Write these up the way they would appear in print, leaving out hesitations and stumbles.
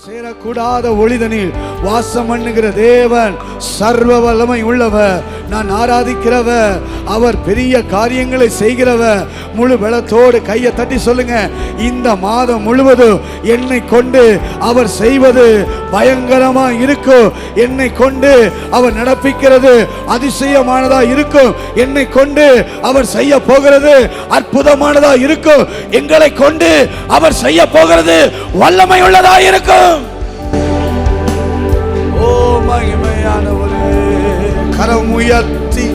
சேரக்கூடாத ஒளிதனில் வாசம் பண்ணுகிற தேவன் சர்வ வல்லமை உள்ளவர். நான் ஆராதிக்கிறவர், அவர் பெரிய காரியங்களை செய்கிறவர். முழு பலத்தோடு கையை தட்டி சொல்லுங்க, இந்த மாதம் முழுவதும் என்னை கொண்டு அவர் செய்வது பயங்கரமா இருக்கும். என்னை கொண்டு அவர் நடப்பிக்கிறது அதிசயமானதா இருக்கும். என்னை கொண்டு அவர் செய்ய போகிறது அற்புதமானதா இருக்கும். எங்களை கொண்டு அவர் செய்ய போகிறது வல்லமை உள்ளதா இருக்கும். ஓ மகிமையானவரே, கரம் உயர்த்தி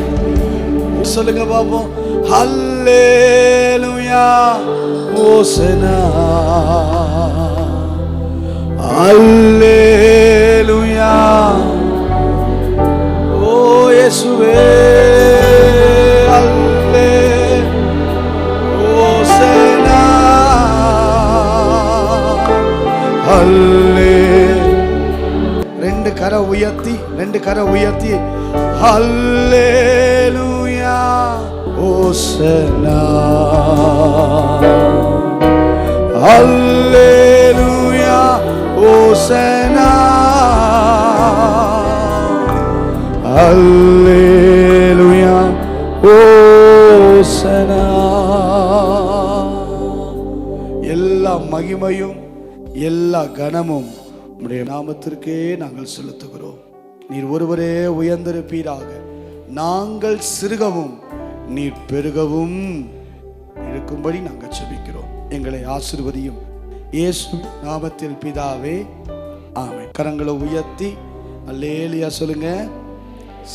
சொல்லுங்க பாப்போம். ஹல்லேலூயா ஓசனா, ஹல்லேலூயா ஓ இயேசுவே, ஹல்லே ஓசனா, ஹல்லே. ரெண்டு கரை உயர்த்தி ஹல்லேலூயா ஓசனா, ஹல்லேலூயா ஓசனா, ஹல்லேலூயா ஓசனா. எல்லா மகிமையும் எல்லா கனமும் உம்முடைய நாமத்திற்கே நாங்கள் செலுத்துகிறோம். நீர் ஒருவரே உயர்ந்திருப்பீராக. நாங்கள் சிறுகவும் நீர் பெருகவும் இருக்கும்படி நாங்கள் ஜெபிக்கிறோம். எங்களை ஆசீர்வதியும் இயேசு நாமத்தில் பிதாவே, ஆமென். கரங்களை உயர்த்தி அல்லேலூயா சொல்லுங்க.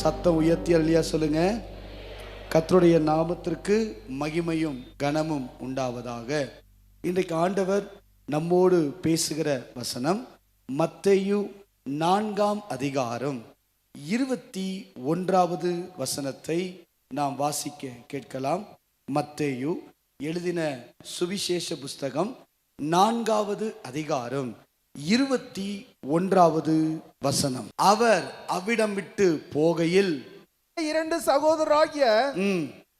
சத்தம் உயர்த்தி அல்லேலூயா சொல்லுங்க. கர்த்தருடைய நாமத்திற்கு மகிமையும் கனமும் உண்டாவதாக. இன்றைக்கு ஆண்டவர் நம்மோடு பேசுகிற வசனம் மத்தேயு 4ஆம் அதிகாரம் 21வது வசனத்தை நாம் வாசிக்க கேட்கலாம். மத்தேயு எழுதின சுவிசேஷ புஸ்தகம் 4வது அதிகாரம் 21வது வசனம். அவர் அவ்விடம் விட்டு போகையில் இரண்டு சகோதரராகிய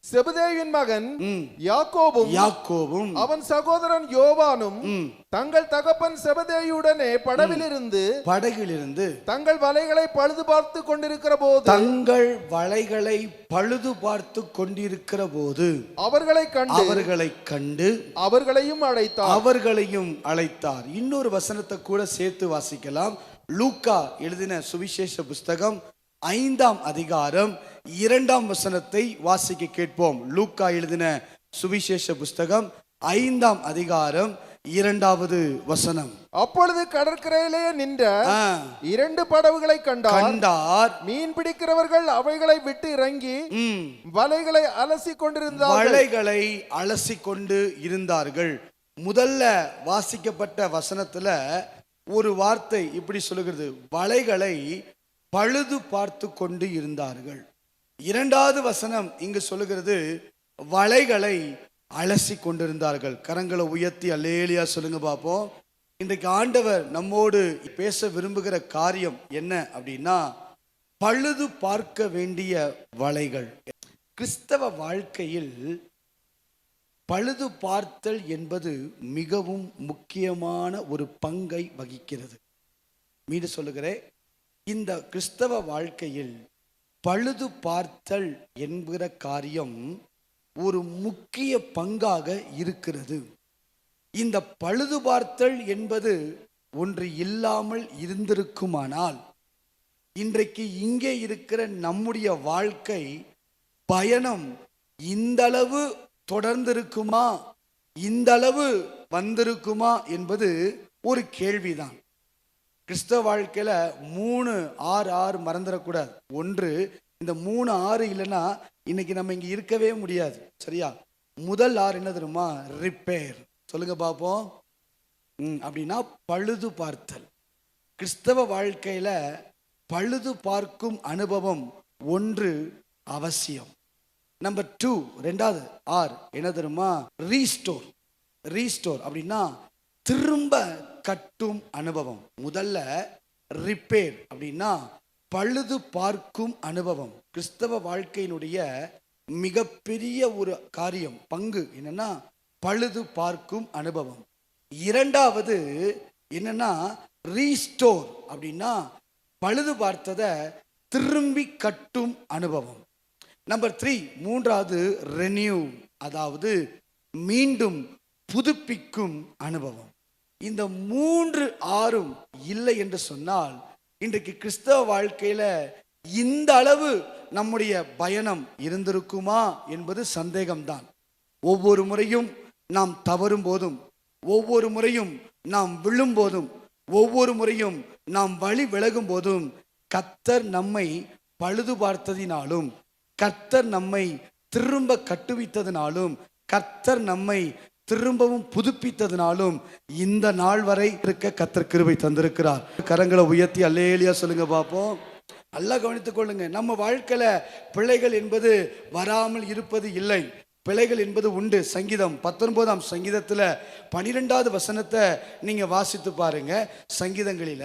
செபதேயுவின் மகன் யாக்கோபும் அவன் சகோதரன் யோவானும் தங்கள் தகப்பன் செபதேயுடனே படகிலிருந்து தங்கள் வலைகளை பழுது பார்த்து கொண்டிருக்கிற போது அவர்களை கண்டு அவர்களையும் அழைத்தார். இன்னொரு வசனத்தை கூட சேர்த்து வாசிக்கலாம். லூக்கா எழுதின சுவிசேஷ புஸ்தகம் 5ஆம் அதிகாரம் 2ஆம் வசனத்தை வாசிக்க கேட்போம். லூக்கா எழுதின சுவிசேஷ புஸ்தகம் 5ஆம் அதிகாரம் 2வது வசனம். அப்பொழுது கடற்கரையிலே நின்ற இரண்டு படகுகளை கண்டார். மீன் பிடிக்கிறவர்கள் அவைகளை விட்டு இறங்கி வலைகளை அலசி கொண்டு இருந்தார்கள். முதல்ல வாசிக்கப்பட்ட வசனத்துல ஒரு வார்த்தை இப்படி சொல்லுகிறது, வலைகளை பழுது பார்த்து கொண்டு இருந்தார்கள். 2வது வசனம் இங்கு சொல்லுகிறது, வலைகளை அலசி கொண்டிருந்தார்கள். கரங்களை உயர்த்தி அல்லேலூயா சொல்லுங்க பாப்போம். இன்றைக்கு ஆண்டவர் நம்மோடு பேச விரும்புகிற காரியம் என்ன அப்படின்னா, பழுது பார்க்க வேண்டிய வலைகள். கிறிஸ்தவ வாழ்க்கையில் பழுது பார்த்தல் என்பது மிகவும் முக்கியமான ஒரு பங்கை வகிக்கிறது. மீண்டும் சொல்லுகிறேன், இந்த கிறிஸ்தவ வாழ்க்கையில் பழுது பார்த்தல் என்கிற காரியம் ஒரு முக்கிய பங்காக இருக்கிறது. இந்த பழுது பார்த்தல் என்பது ஒன்று இல்லாமல் இருந்திருக்குமானால் இன்றைக்கு இங்கே இருக்கிற நம்முடைய வாழ்க்கை பயணம் இந்தளவு தொடர்ந்திருக்குமா, இந்தளவு வந்திருக்குமா என்பது ஒரு கேள்விதான். கிறிஸ்தவ வாழ்க்கையில 3 R மறந்துடக்கூடாது. ஒன்று, இந்த 3 R இல்லைன்னா இன்னைக்கு நம்ம இங்க இருக்கவே முடியாது. சரியா? முதல் R என்ன தெரியுமா? ரிப்பேர். சொல்லுங்க பாப்போம். அப்படின்னா பழுது பார்த்தல். கிறிஸ்தவ வாழ்க்கையில பழுது பார்க்கும் அனுபவம் ஒன்று அவசியம். நம்பர் 2, 2வது R என்ன தெரியுமா? ரீஸ்டோர் அப்படின்னா திரும்ப கட்டும் அனுபவம். முதல்ல ரிப்பேர் அப்படின்னா பழுது பார்க்கும் அனுபவம். கிறிஸ்தவ வாழ்க்கையினுடைய மிகப்பெரிய ஒரு காரியம், பங்கு என்னன்னா பழுது பார்க்கும் அனுபவம். 2வது என்னன்னா ரீஸ்டோர் அப்படின்னா பழுது பார்த்ததை திரும்பி கட்டும் அனுபவம். நம்பர் 3, மூன்றாவது ரெனியூ, அதாவது மீண்டும் புதுப்பிக்கும் அனுபவம். இந்த 3, 6 இல்லை என்று சொன்னால் இன்றைக்கு கிறிஸ்தவ வாழ்க்கையில இந்த அளவு நம்முடைய பயணம் இருந்திருக்குமா என்பது சந்தேகம்தான். ஒவ்வொரு முறையும் நாம் தவறும் போதும், ஒவ்வொரு முறையும் நாம் விழும் போதும், ஒவ்வொரு முறையும் நாம் வழி விலகும் போதும் கர்த்தர் நம்மை பழுது பார்த்ததினாலும், கர்த்தர் நம்மை திரும்ப கட்டுவித்ததினாலும், கர்த்தர் நம்மை திரும்பவும் புதுப்பித்ததினாலும் இந்த நாள் வரை இருக்க கர்த்தர் கிருபை தந்திருக்கிறார். கரங்களை உயர்த்தி அல்லேலூயா சொல்லுங்க பார்ப்போம். நல்லா கவனித்துக் கொள்ளுங்க. நம்ம வாழ்க்கையில பிழைகள் என்பது வராமல் இருப்பது இல்லை, பிழைகள் என்பது உண்டு. சங்கீதம் 19ஆம் சங்கீதத்துல 12வது வசனத்தை நீங்க வாசித்து பாருங்க. சங்கீதங்களில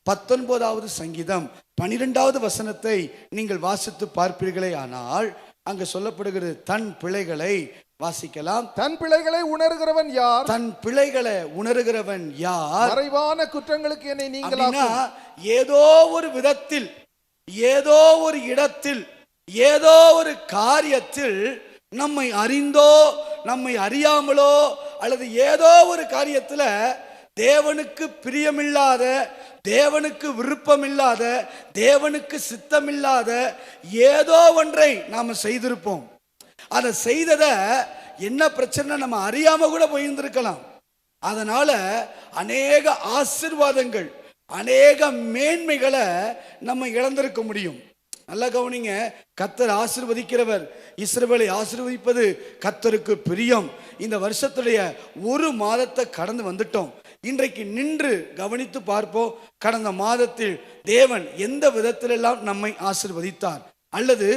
19வது சங்கீதம் 12வது வசனத்தை நீங்கள் வாசித்து பார்ப்பீர்களே ஆனால் அங்க சொல்லப்படுகிறது, தன் பிழைகளை வாசிக்கலாம். தன் பிழைகளை உணர்கிறவன் யார்? தன் பிழைகளை உணர்கிறவன் யார்? மறைவான குற்றங்களுக்கு என்னை நீங்களாக்கும். ஏதோ ஒரு விதத்தில், ஏதோ ஒரு இடத்தில், ஏதோ ஒரு காரியத்தில் நம்மை அறிந்தோ நம்மை அறியாமலோ அல்லது ஏதோ ஒரு காரியத்துல தேவனுக்கு பிரியமில்லாத, தேவனுக்கு விருப்பமில்லாத, தேவனுக்கு சித்தமில்லாத ஏதோ ஒன்றை நாம செய்திருப்போம். அதை செய்தத என்ன பிரச்சனை நம்ம அறியாம கூட போயிருந்திருக்கலாம். அதனால அநேக ஆசீர்வாதங்கள், அநேக மேன்மைகளை நம்ம இழந்திருக்க முடியும். நல்லா கவனிங்க. கர்த்தர் ஆசீர்வதிக்கிறவர். இஸ்ரவேலை ஆசீர்வதிப்பது கர்த்தருக்கு பிரியம். இந்த வருஷத்துடைய ஒரு மாதத்தை கடந்து வந்துட்டோம். இன்றைக்கு நின்று கவனித்து பார்ப்போம். கடந்த மாதத்தில் தேவன் எந்த விதத்திலெல்லாம் நம்மை ஆசீர்வதித்தார், அல்லது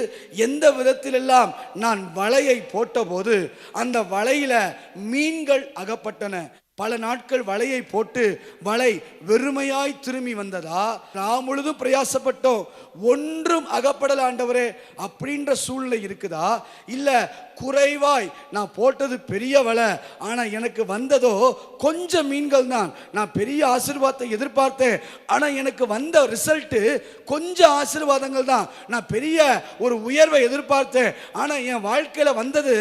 எந்த விதத்திலெல்லாம் நான் வலையை போட்டபோது அந்த வலையில மீன்கள் அகப்பட்டன. பல நாட்கள் வலையை போட்டு வலை வெறுமையாய் திரும்பி வந்ததா? நாம் முழுதும் பிரயாசப்பட்டோம், ஒன்றும் அகப்படல ஆண்டவரே அப்படின்ற சூழ்நிலை இருக்குதா? இல்ல குறைவாய் நான் போட்டது பெரிய வலை, ஆனா எனக்கு வந்ததோ கொஞ்சம் மீன்கள் தான். நான் பெரிய ஆசீர்வாதத்தை எதிர்பார்த்தேன், ஆனா எனக்கு வந்த ரிசல்ட் கொஞ்சம் ஆசீர்வாதங்கள் தான். நான் பெரிய ஒரு உயர்வை எதிர்பார்த்தேன், ஆனா என் வாழ்க்கையில வந்தது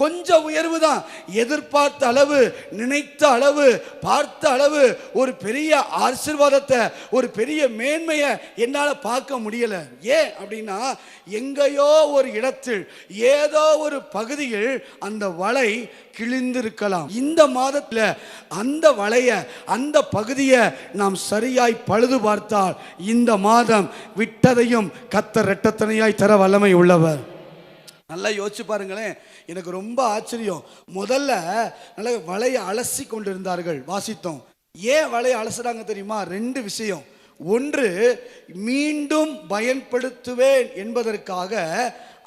கொஞ்சம் உயர்வு தான். எதிர்பார்த்த அளவு, நினைத்த அளவு, பார்த்த அளவு ஒரு பெரிய ஆசீர்வாதத்தை, ஒரு பெரிய மேன்மையை என்னால பார்க்க முடியல. ஏன் அப்படின்னா எங்கேயோ ஒரு இடத்தில், ஏதோ ஒரு பகுதியில் அந்த வலை கிழிந்திருக்கலாம். இந்த மாதத்துல அந்த வலைய, அந்த பகுதியை நாம் சரியாய் பழுது பார்த்தால் இந்த மாதம் விட்டதையும் கர்த்தர் இரட்டத்தனையாய் தர வல்லமை உள்ளவர். நல்லா யோசிச்சு பாருங்களேன். எனக்கு ரொம்ப ஆச்சரியம். முதல்ல நல்ல வலையை அலசி கொண்டிருந்தார்கள், வாசித்தோம். ஏன் வலையை அலசுறாங்க தெரியுமா? 2 விஷயம். ஒன்று, மீண்டும் பயன்படுத்துவேன் என்பதற்காக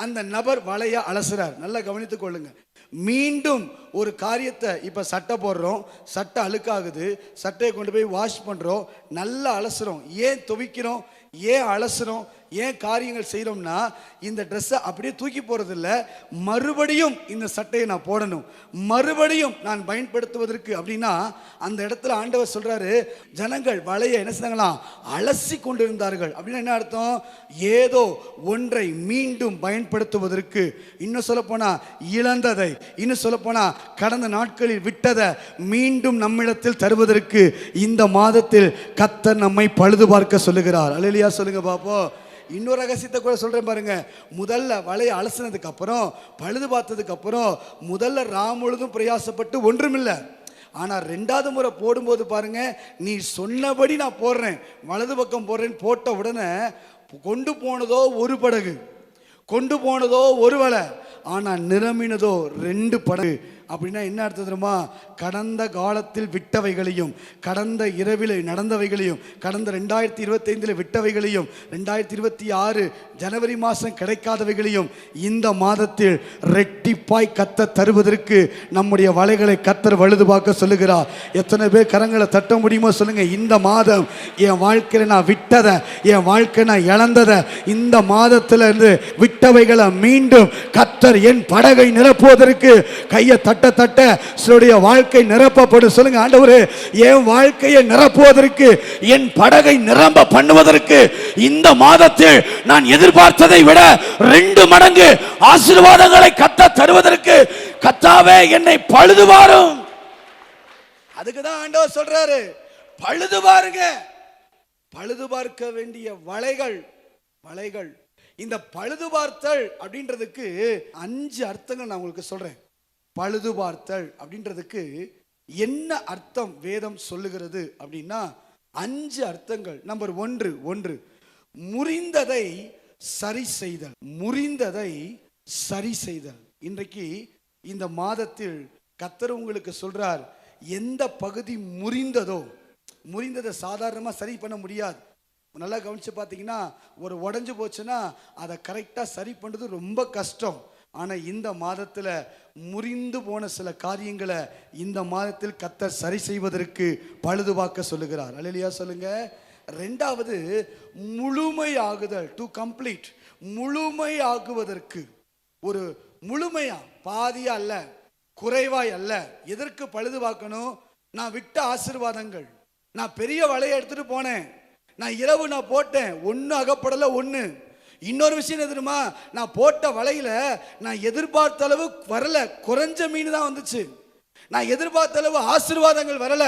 அந்த நபர் வலையை அலசுறார். நல்லா கவனித்துக் கொள்ளுங்க. மீண்டும் ஒரு காரியத்தை, இப்ப சட்டை போடுறோம், சட்டை அழுக்காகுது, சட்டையை கொண்டு போய் வாஷ் பண்றோம், நல்லா அலசுறோம். ஏன் துவைக்கிறோம், ஏன் அலசுறோம், ஏன் காரியங்கள் செய்யறோம்னா இந்த ட்ரெஸ்ஸை அப்படியே தூக்கி போறது இல்லை, மறுபடியும் இந்த சட்டையை நான் போடணும், மறுபடியும் நான் பயன்படுத்துவதற்கு. அப்படின்னா அந்த இடத்துல ஆண்டவர் சொல்றாரு, ஜனங்கள் வலையை என்ன செய்தாங்களாம்? அலசி கொண்டிருந்தார்கள். அப்படின்னா என்ன அர்த்தம்? ஏதோ ஒன்றை மீண்டும் பயன்படுத்துவதற்கு, இன்னும் சொல்ல போனா இழந்ததை, இன்னும் சொல்ல போனா கடந்த நாட்களில் விட்டதை மீண்டும் நம்மிடத்தில் தருவதற்கு இந்த மாதத்தில் கர்த்தர் நம்மை பழுது பார்க்க சொல்லுகிறார். அல்லேலூயா சொல்லுங்க பாப்போம். இன்னொரு ரகசியத்தை கூட சொல்றேன் பாருங்க. முதல்ல வலையை அலசினதுக்கு அப்புறம், பழுது பார்த்ததுக்கு அப்புறம், முதல்ல முழுதும் பிரயாசப்பட்டு ஒன்றுமில்லை. ஆனா 2வது முறை போடும்போது பாருங்க, நீ சொன்னபடி நான் போடுறேன், வலது பக்கம் போடுறேன்னு போட்ட உடனே கொண்டு போனதோ ஒரு படகு, கொண்டு போனதோ ஒரு வலை, ஆனா நிரம்பினதோ 2 படகு. அப்படின்னா என்ன அர்த்தம் தெரியுமா? கடந்த காலத்தில் விட்டவைகளையும், கடந்த இரவில் நடந்தவைகளையும், கடந்த 2025 விட்டவைகளையும், 2026 ஜனவரி மாதம் கிடைக்காதவைகளையும் இந்த மாதத்தில் ரெட்டிப்பாய் கர்த்தர் தருவதற்கு நம்முடைய வலைகளை கர்த்தர் வழுது பார்க்க சொல்லுகிறார். எத்தனை பேர் கரங்களை தட்ட முடியுமோ சொல்லுங்க. இந்த மாதம் என் வாழ்க்கையில் நான் விட்டதை, என் வாழ்க்கை நான் இழந்ததை, இந்த மாதத்துல இருந்து விட்டவைகளை மீண்டும் கர்த்தர் என் படகை நிரப்புவதற்கு கையை தட்ட தட்ட சிலருடைய வாழ்க்கை நிரப்பப்படும். சொல்லுங்க, ஆண்டவரே என் வாழ்க்கையை நிரப்புவதற்கு, என் படகை நிரம்ப பண்ணுவதற்கு இந்த மாதத்தில் நான் எதிர்பார்த்ததை விட 2 மடங்கு ஆசீர்வாதங்களை கத்த தருவதற்கு கத்தாவே என்னை பழுது பாரும். அதுக்குதான் ஆண்டவர் சொல்றாரு, பழுது பாருங்க. பழுது பார்க்க வேண்டிய வலைகள். இந்த பழுது பார்த்தல் அப்படின்றதுக்கு 5 அர்த்தங்கள் நான் உங்களுக்கு சொல்றேன். பழுது பார்த்தல் அப்படின்றதுக்கு என்ன அர்த்தம் வேதம் சொல்லுகிறது அப்படின்னா 5 அர்த்தங்கள். நம்பர் 1, முறிந்ததை சரி செய்தல். இன்றைக்கு இந்த மாதத்தில் கர்த்தர் உங்களுக்கு சொல்றார், எந்த பகுதி முறிந்ததை சாதாரணமாக சரி பண்ண முடியாது. நல்லா கவனிச்சு பார்த்தீங்கன்னா, ஒரு உடஞ்சு போச்சுன்னா அதை கரெக்டாக சரி பண்ணுறது ரொம்ப கஷ்டம். ஆனால் இந்த மாதத்தில் முறிந்து போன சில காரியங்களை இந்த மாதத்தில் கர்த்தர் சரி செய்வதற்கு பழுது பார்க்க சொல்லுகிறார். அல்லேலூயா சொல்லுங்க. 2வது முழுமையாகுதல், டு கம்ப்ளீட். முழுமையாகுவதற்கு, ஒரு முழுமையா, பாதியா அல்ல, குறைவாய் அல்ல. எதற்கு பழுது பார்க்கணும்? நான் விட்ட ஆசீர்வாதங்கள், நான் பெரிய வலையை எடுத்துட்டு போனேன், நான் இரவு நான் போட்டேன், ஒன்று அகப்படலை. இன்னொரு விஷயம் எதுமா, நான் போட்ட வலையில நான் எதிர்பார்த்த அளவு வரல, குறைஞ்ச மீன் தான் வந்துச்சு. நான் எதிர்பார்த்த அளவு ஆசீர்வாதங்கள் வரல,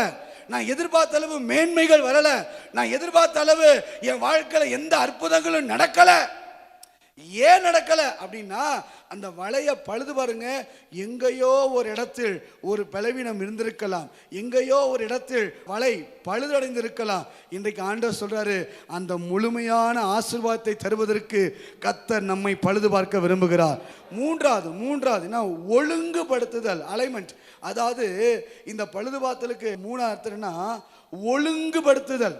நான் எதிர்பார்த்த அளவு மேன்மைகள் வரல, நான் எதிர்பார்த்த அளவு என் வாழ்க்கையில எந்த அற்புதங்களும் நடக்கல. ஏன் நடக்கல அப்படின்னா, அந்த வலையை பழுது பாருங்க. எங்கேயோ ஒரு இடத்தில் ஒரு பலவீனம் இருந்திருக்கலாம், எங்கேயோ ஒரு இடத்தில் வலை பழுதடைந்து இருக்கலாம். இன்றைக்கு ஆண்டவர் சொல்றாரு, அந்த முழுமையான ஆசீர்வாதத்தை தருவதற்கு கர்த்தர் நம்மை பழுது பார்க்க விரும்புகிறார். மூன்றாவது ஒழுங்குபடுத்துதல், அலைன்மெண்ட். அதாவது இந்த பழுது பார்த்தலுக்கு 3 அர்த்தம்னா ஒழுங்குபடுத்துதல்,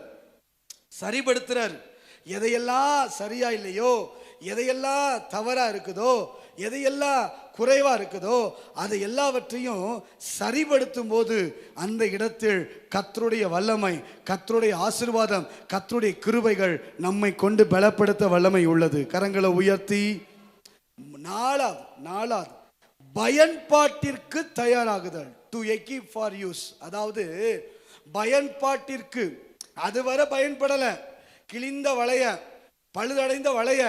சரிபடுத்துறார். எதையெல்லாம் சரியா இல்லையோ, எதையெல்லாம் தவறா இருக்குதோ, எதையெல்லாம் குறைவா இருக்குதோ, அதை எல்லாவற்றையும் சரிபடுத்தும் போது அந்த இடத்தில் கர்த்தருடைய வல்லமை, கர்த்தருடைய ஆசீர்வாதம், கர்த்தருடைய கிருபைகள் நம்மை கொண்டு பலப்படுத்த வல்லமை உள்ளது. கரங்களை உயர்த்தி. 4வது பயன்பாட்டிற்கு தயாராகுதல், டு எக்யூப் ஃபார் யூஸ். அதாவது பயன்பாட்டிற்கு, அதுவரை பயன்படல, கிழிந்த வளைய, பழுதடைந்த வளைய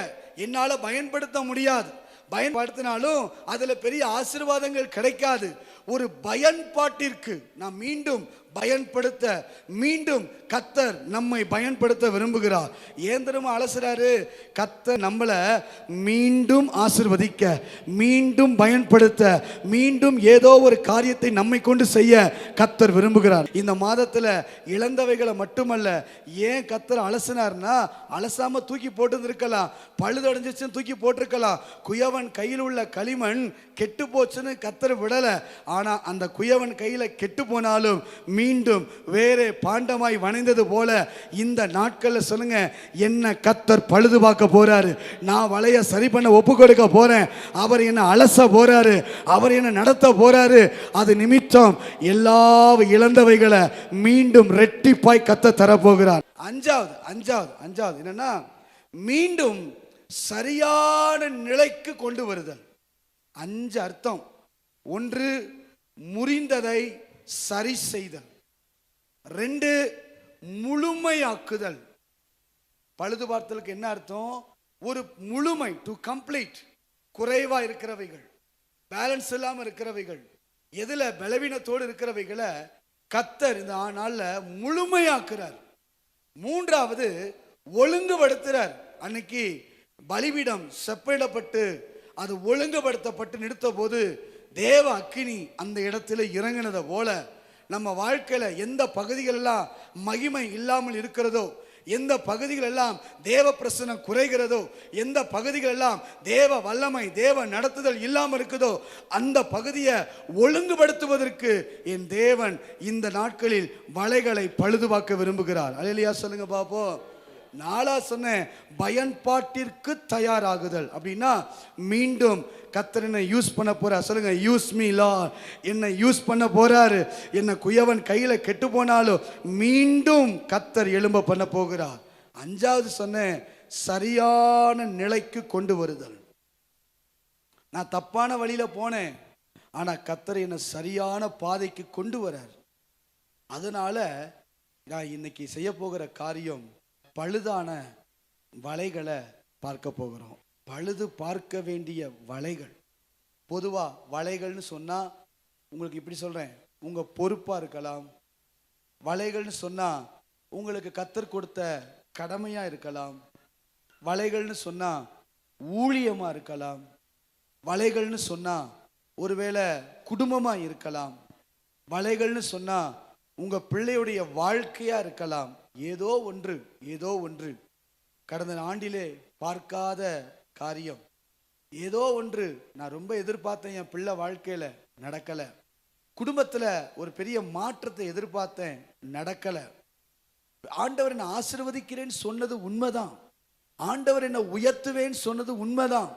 என்னால பயன்படுத்த முடியாது, பயன்படுத்தினாலும் அதுல பெரிய ஆசீர்வாதங்கள் கிடைக்காது. ஒரு பயன்பாட்டிற்கு நாம் மீண்டும் பயன்படுத்த, மீண்டும் கர்த்தர் நம்மை பயன்படுத்த விரும்புகிறார். ஏந்திரமா அலசுறாரு, கர்த்தர் நம்மளை மீண்டும் ஆசீர்வதிக்க, மீண்டும் பயன்படுத்த, மீண்டும் ஏதோ ஒரு காரியத்தை நம்மை கொண்டு செய்ய கர்த்தர் விரும்புகிறார். இந்த மாதத்துல இழந்தவைகளை மட்டுமல்ல, ஏன் கர்த்தர் அலசினார்னா, அலசாம தூக்கி போட்டு இருக்கலாம், பழுதடைஞ்சிச்சுன்னு தூக்கி போட்டிருக்கலாம். குயவன் கையில் உள்ள களிமண் கெட்டு போச்சுன்னு கர்த்தர் விடல. ஆனா அந்த குயவன் கையில கெட்டு போனாலும் மீண்டும் வேறே பாண்டமாய் வணைந்தது போல இந்த நாட்கள்ல சொல்லுங்க, என்ன கர்த்தர் பழுது பார்க்க போறாரு. நான் வலைய சரி பண்ண ஒப்பு கொடுக்க போறேன். அவர் என்ன அலச போறாரு, அவர் என்ன நடத்த போறாரு. அது நிமித்தம் எல்லா இழந்தவைகளை மீண்டும் ரெட்டிப்பாய் கர்த்தர் தரப்போகிறார். அஞ்சாவது என்னன்னா, மீண்டும் சரியான நிலைக்கு கொண்டு வருதல். 5 அர்த்தம். 1 முறிந்ததை சரி செய்தல், 2 முழுமையாக்குதல். பழுது பார்த்தலுக்கு என்ன அர்த்தம்? ஒரு முழுமை, டு கம்ப்ளீட். குறைவா இருக்கிறவைகள், பேலன்ஸ் இல்லாம இருக்கிறவைகள், எதுல பலவீனத்தோடு இருக்கிறவைகளை கர்த்தர் இந்த நாள்ல முழுமையாக்குறார். 3வது ஒழுங்குபடுத்துறார். அன்னைக்கு பலிபீடம் செப்பனிடப்பட்டு அது ஒழுங்குபடுத்தப்பட்டு நிறுத்த போது தேவ அக்கினி அந்த இடத்துல இறங்கினதை போல நம்ம வாழ்க்கையில எந்த பகுதிகள் எல்லாம் மகிமை இல்லாமல் இருக்கிறதோ, எந்த பகுதிகள் எல்லாம் தேவ பிரசன்னம் குறைகிறதோ, எந்த பகுதிகள் எல்லாம் தேவ வல்லமை, தேவ நடத்துதல் இல்லாமல் இருக்குதோ, அந்த பகுதியை ஒழுங்குபடுத்துவதற்கு என் தேவன் இந்த நாட்களில் வலைகளை பழுது பார்க்க விரும்புகிறார். அல்லேலூயா சொல்லுங்க பாப்போம். 4 சொன்னேன், பயன்பாட்டிற்கு தயாராகுதல். அப்படின்னா மீண்டும் கர்த்தர் என்ன யூஸ் பண்ண போறார். சொல்லுங்க, யூஸ் மீ லார்ட். என்ன யூஸ் பண்ண போறாரு. என்ன குயவன் கையில கெட்டு போனாலும் மீண்டும் கர்த்தர் எழும்ப பண்ண போகிறார். 5வது சொன்னேன், சரியான நிலைக்கு கொண்டு வருதல். நான் தப்பான வழியில போனேன், ஆனா கர்த்தர் என்னை சரியான பாதைக்கு கொண்டு வரார். அதனால நான் இன்னைக்கு செய்ய போகிற காரியம், பழுதான வலைகளை பார்க்க போகிறோம். பழுது பார்க்க வேண்டிய வலைகள். பொதுவா வலைகள்னு சொன்னா உங்களுக்கு இப்படி சொல்றேன், உங்க பொறுப்பா இருக்கலாம். வலைகள்னு சொன்னா உங்களுக்கு கர்த்தர் கொடுத்த கடமையா இருக்கலாம். வலைகள்னு சொன்னா ஊழியமா இருக்கலாம். வலைகள்னு சொன்னா ஒருவேளை குடும்பமா இருக்கலாம். வலைகள்னு சொன்னா உங்க பிள்ளையுடைய வாழ்க்கையா இருக்கலாம். ஏதோ ஒன்று கடந்த ஆண்டிலே பார்க்காத காரியம், ஏதோ ஒன்று நான் ரொம்ப எதிர்பார்த்தேன், என் பிள்ளை வாழ்க்கையில நடக்கல. குடும்பத்துல ஒரு பெரிய மாற்றத்தை எதிர்பார்த்தேன், நடக்கல. ஆண்டவர் என்னை ஆசீர்வதிக்கிறேன்னு சொன்னது உண்மைதான். ஆண்டவர் என்னை உயர்த்துவேன்னு சொன்னது உண்மைதான்.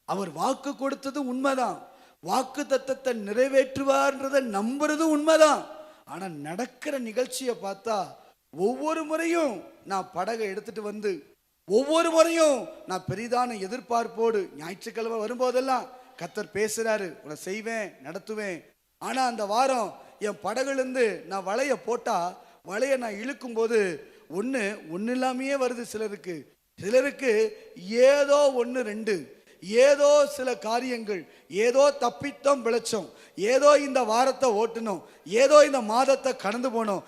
அவர் வாக்கு கொடுத்தது உண்மைதான். வாக்கு தத்தத்தை நிறைவேற்றுவார்ன்றதை நம்புறது உண்மைதான். ஆனா நடக்கிற நிகழ்ச்சியை பார்த்தா ஒவ்வொரு முறையும் நான் படகை எடுத்துட்டு வந்து, ஒவ்வொரு முறையும் நான் பெரிதான எதிர்பார்ப்போடு, ஞாயிற்றுக்கிழமை வரும்போதெல்லாம் கர்த்தர் பேசுறாரு, உன்னை செய்வேன், நடத்துவேன். ஆனா அந்த வாரம் என் படகுலேருந்து நான் வலைய போட்டா, வலையை நான் இழுக்கும் போது ஒன்று இல்லாமையே வருது. சிலருக்கு ஏதோ ஒன்று ரெண்டு, ஏதோ சில காரியங்கள், ஏதோ தப்பித்தம் பிழைச்சோம், ஏதோ இந்த வாரத்தை ஓட்டணும், ஏதோ இந்த மாதத்தை கடந்து போனோம்,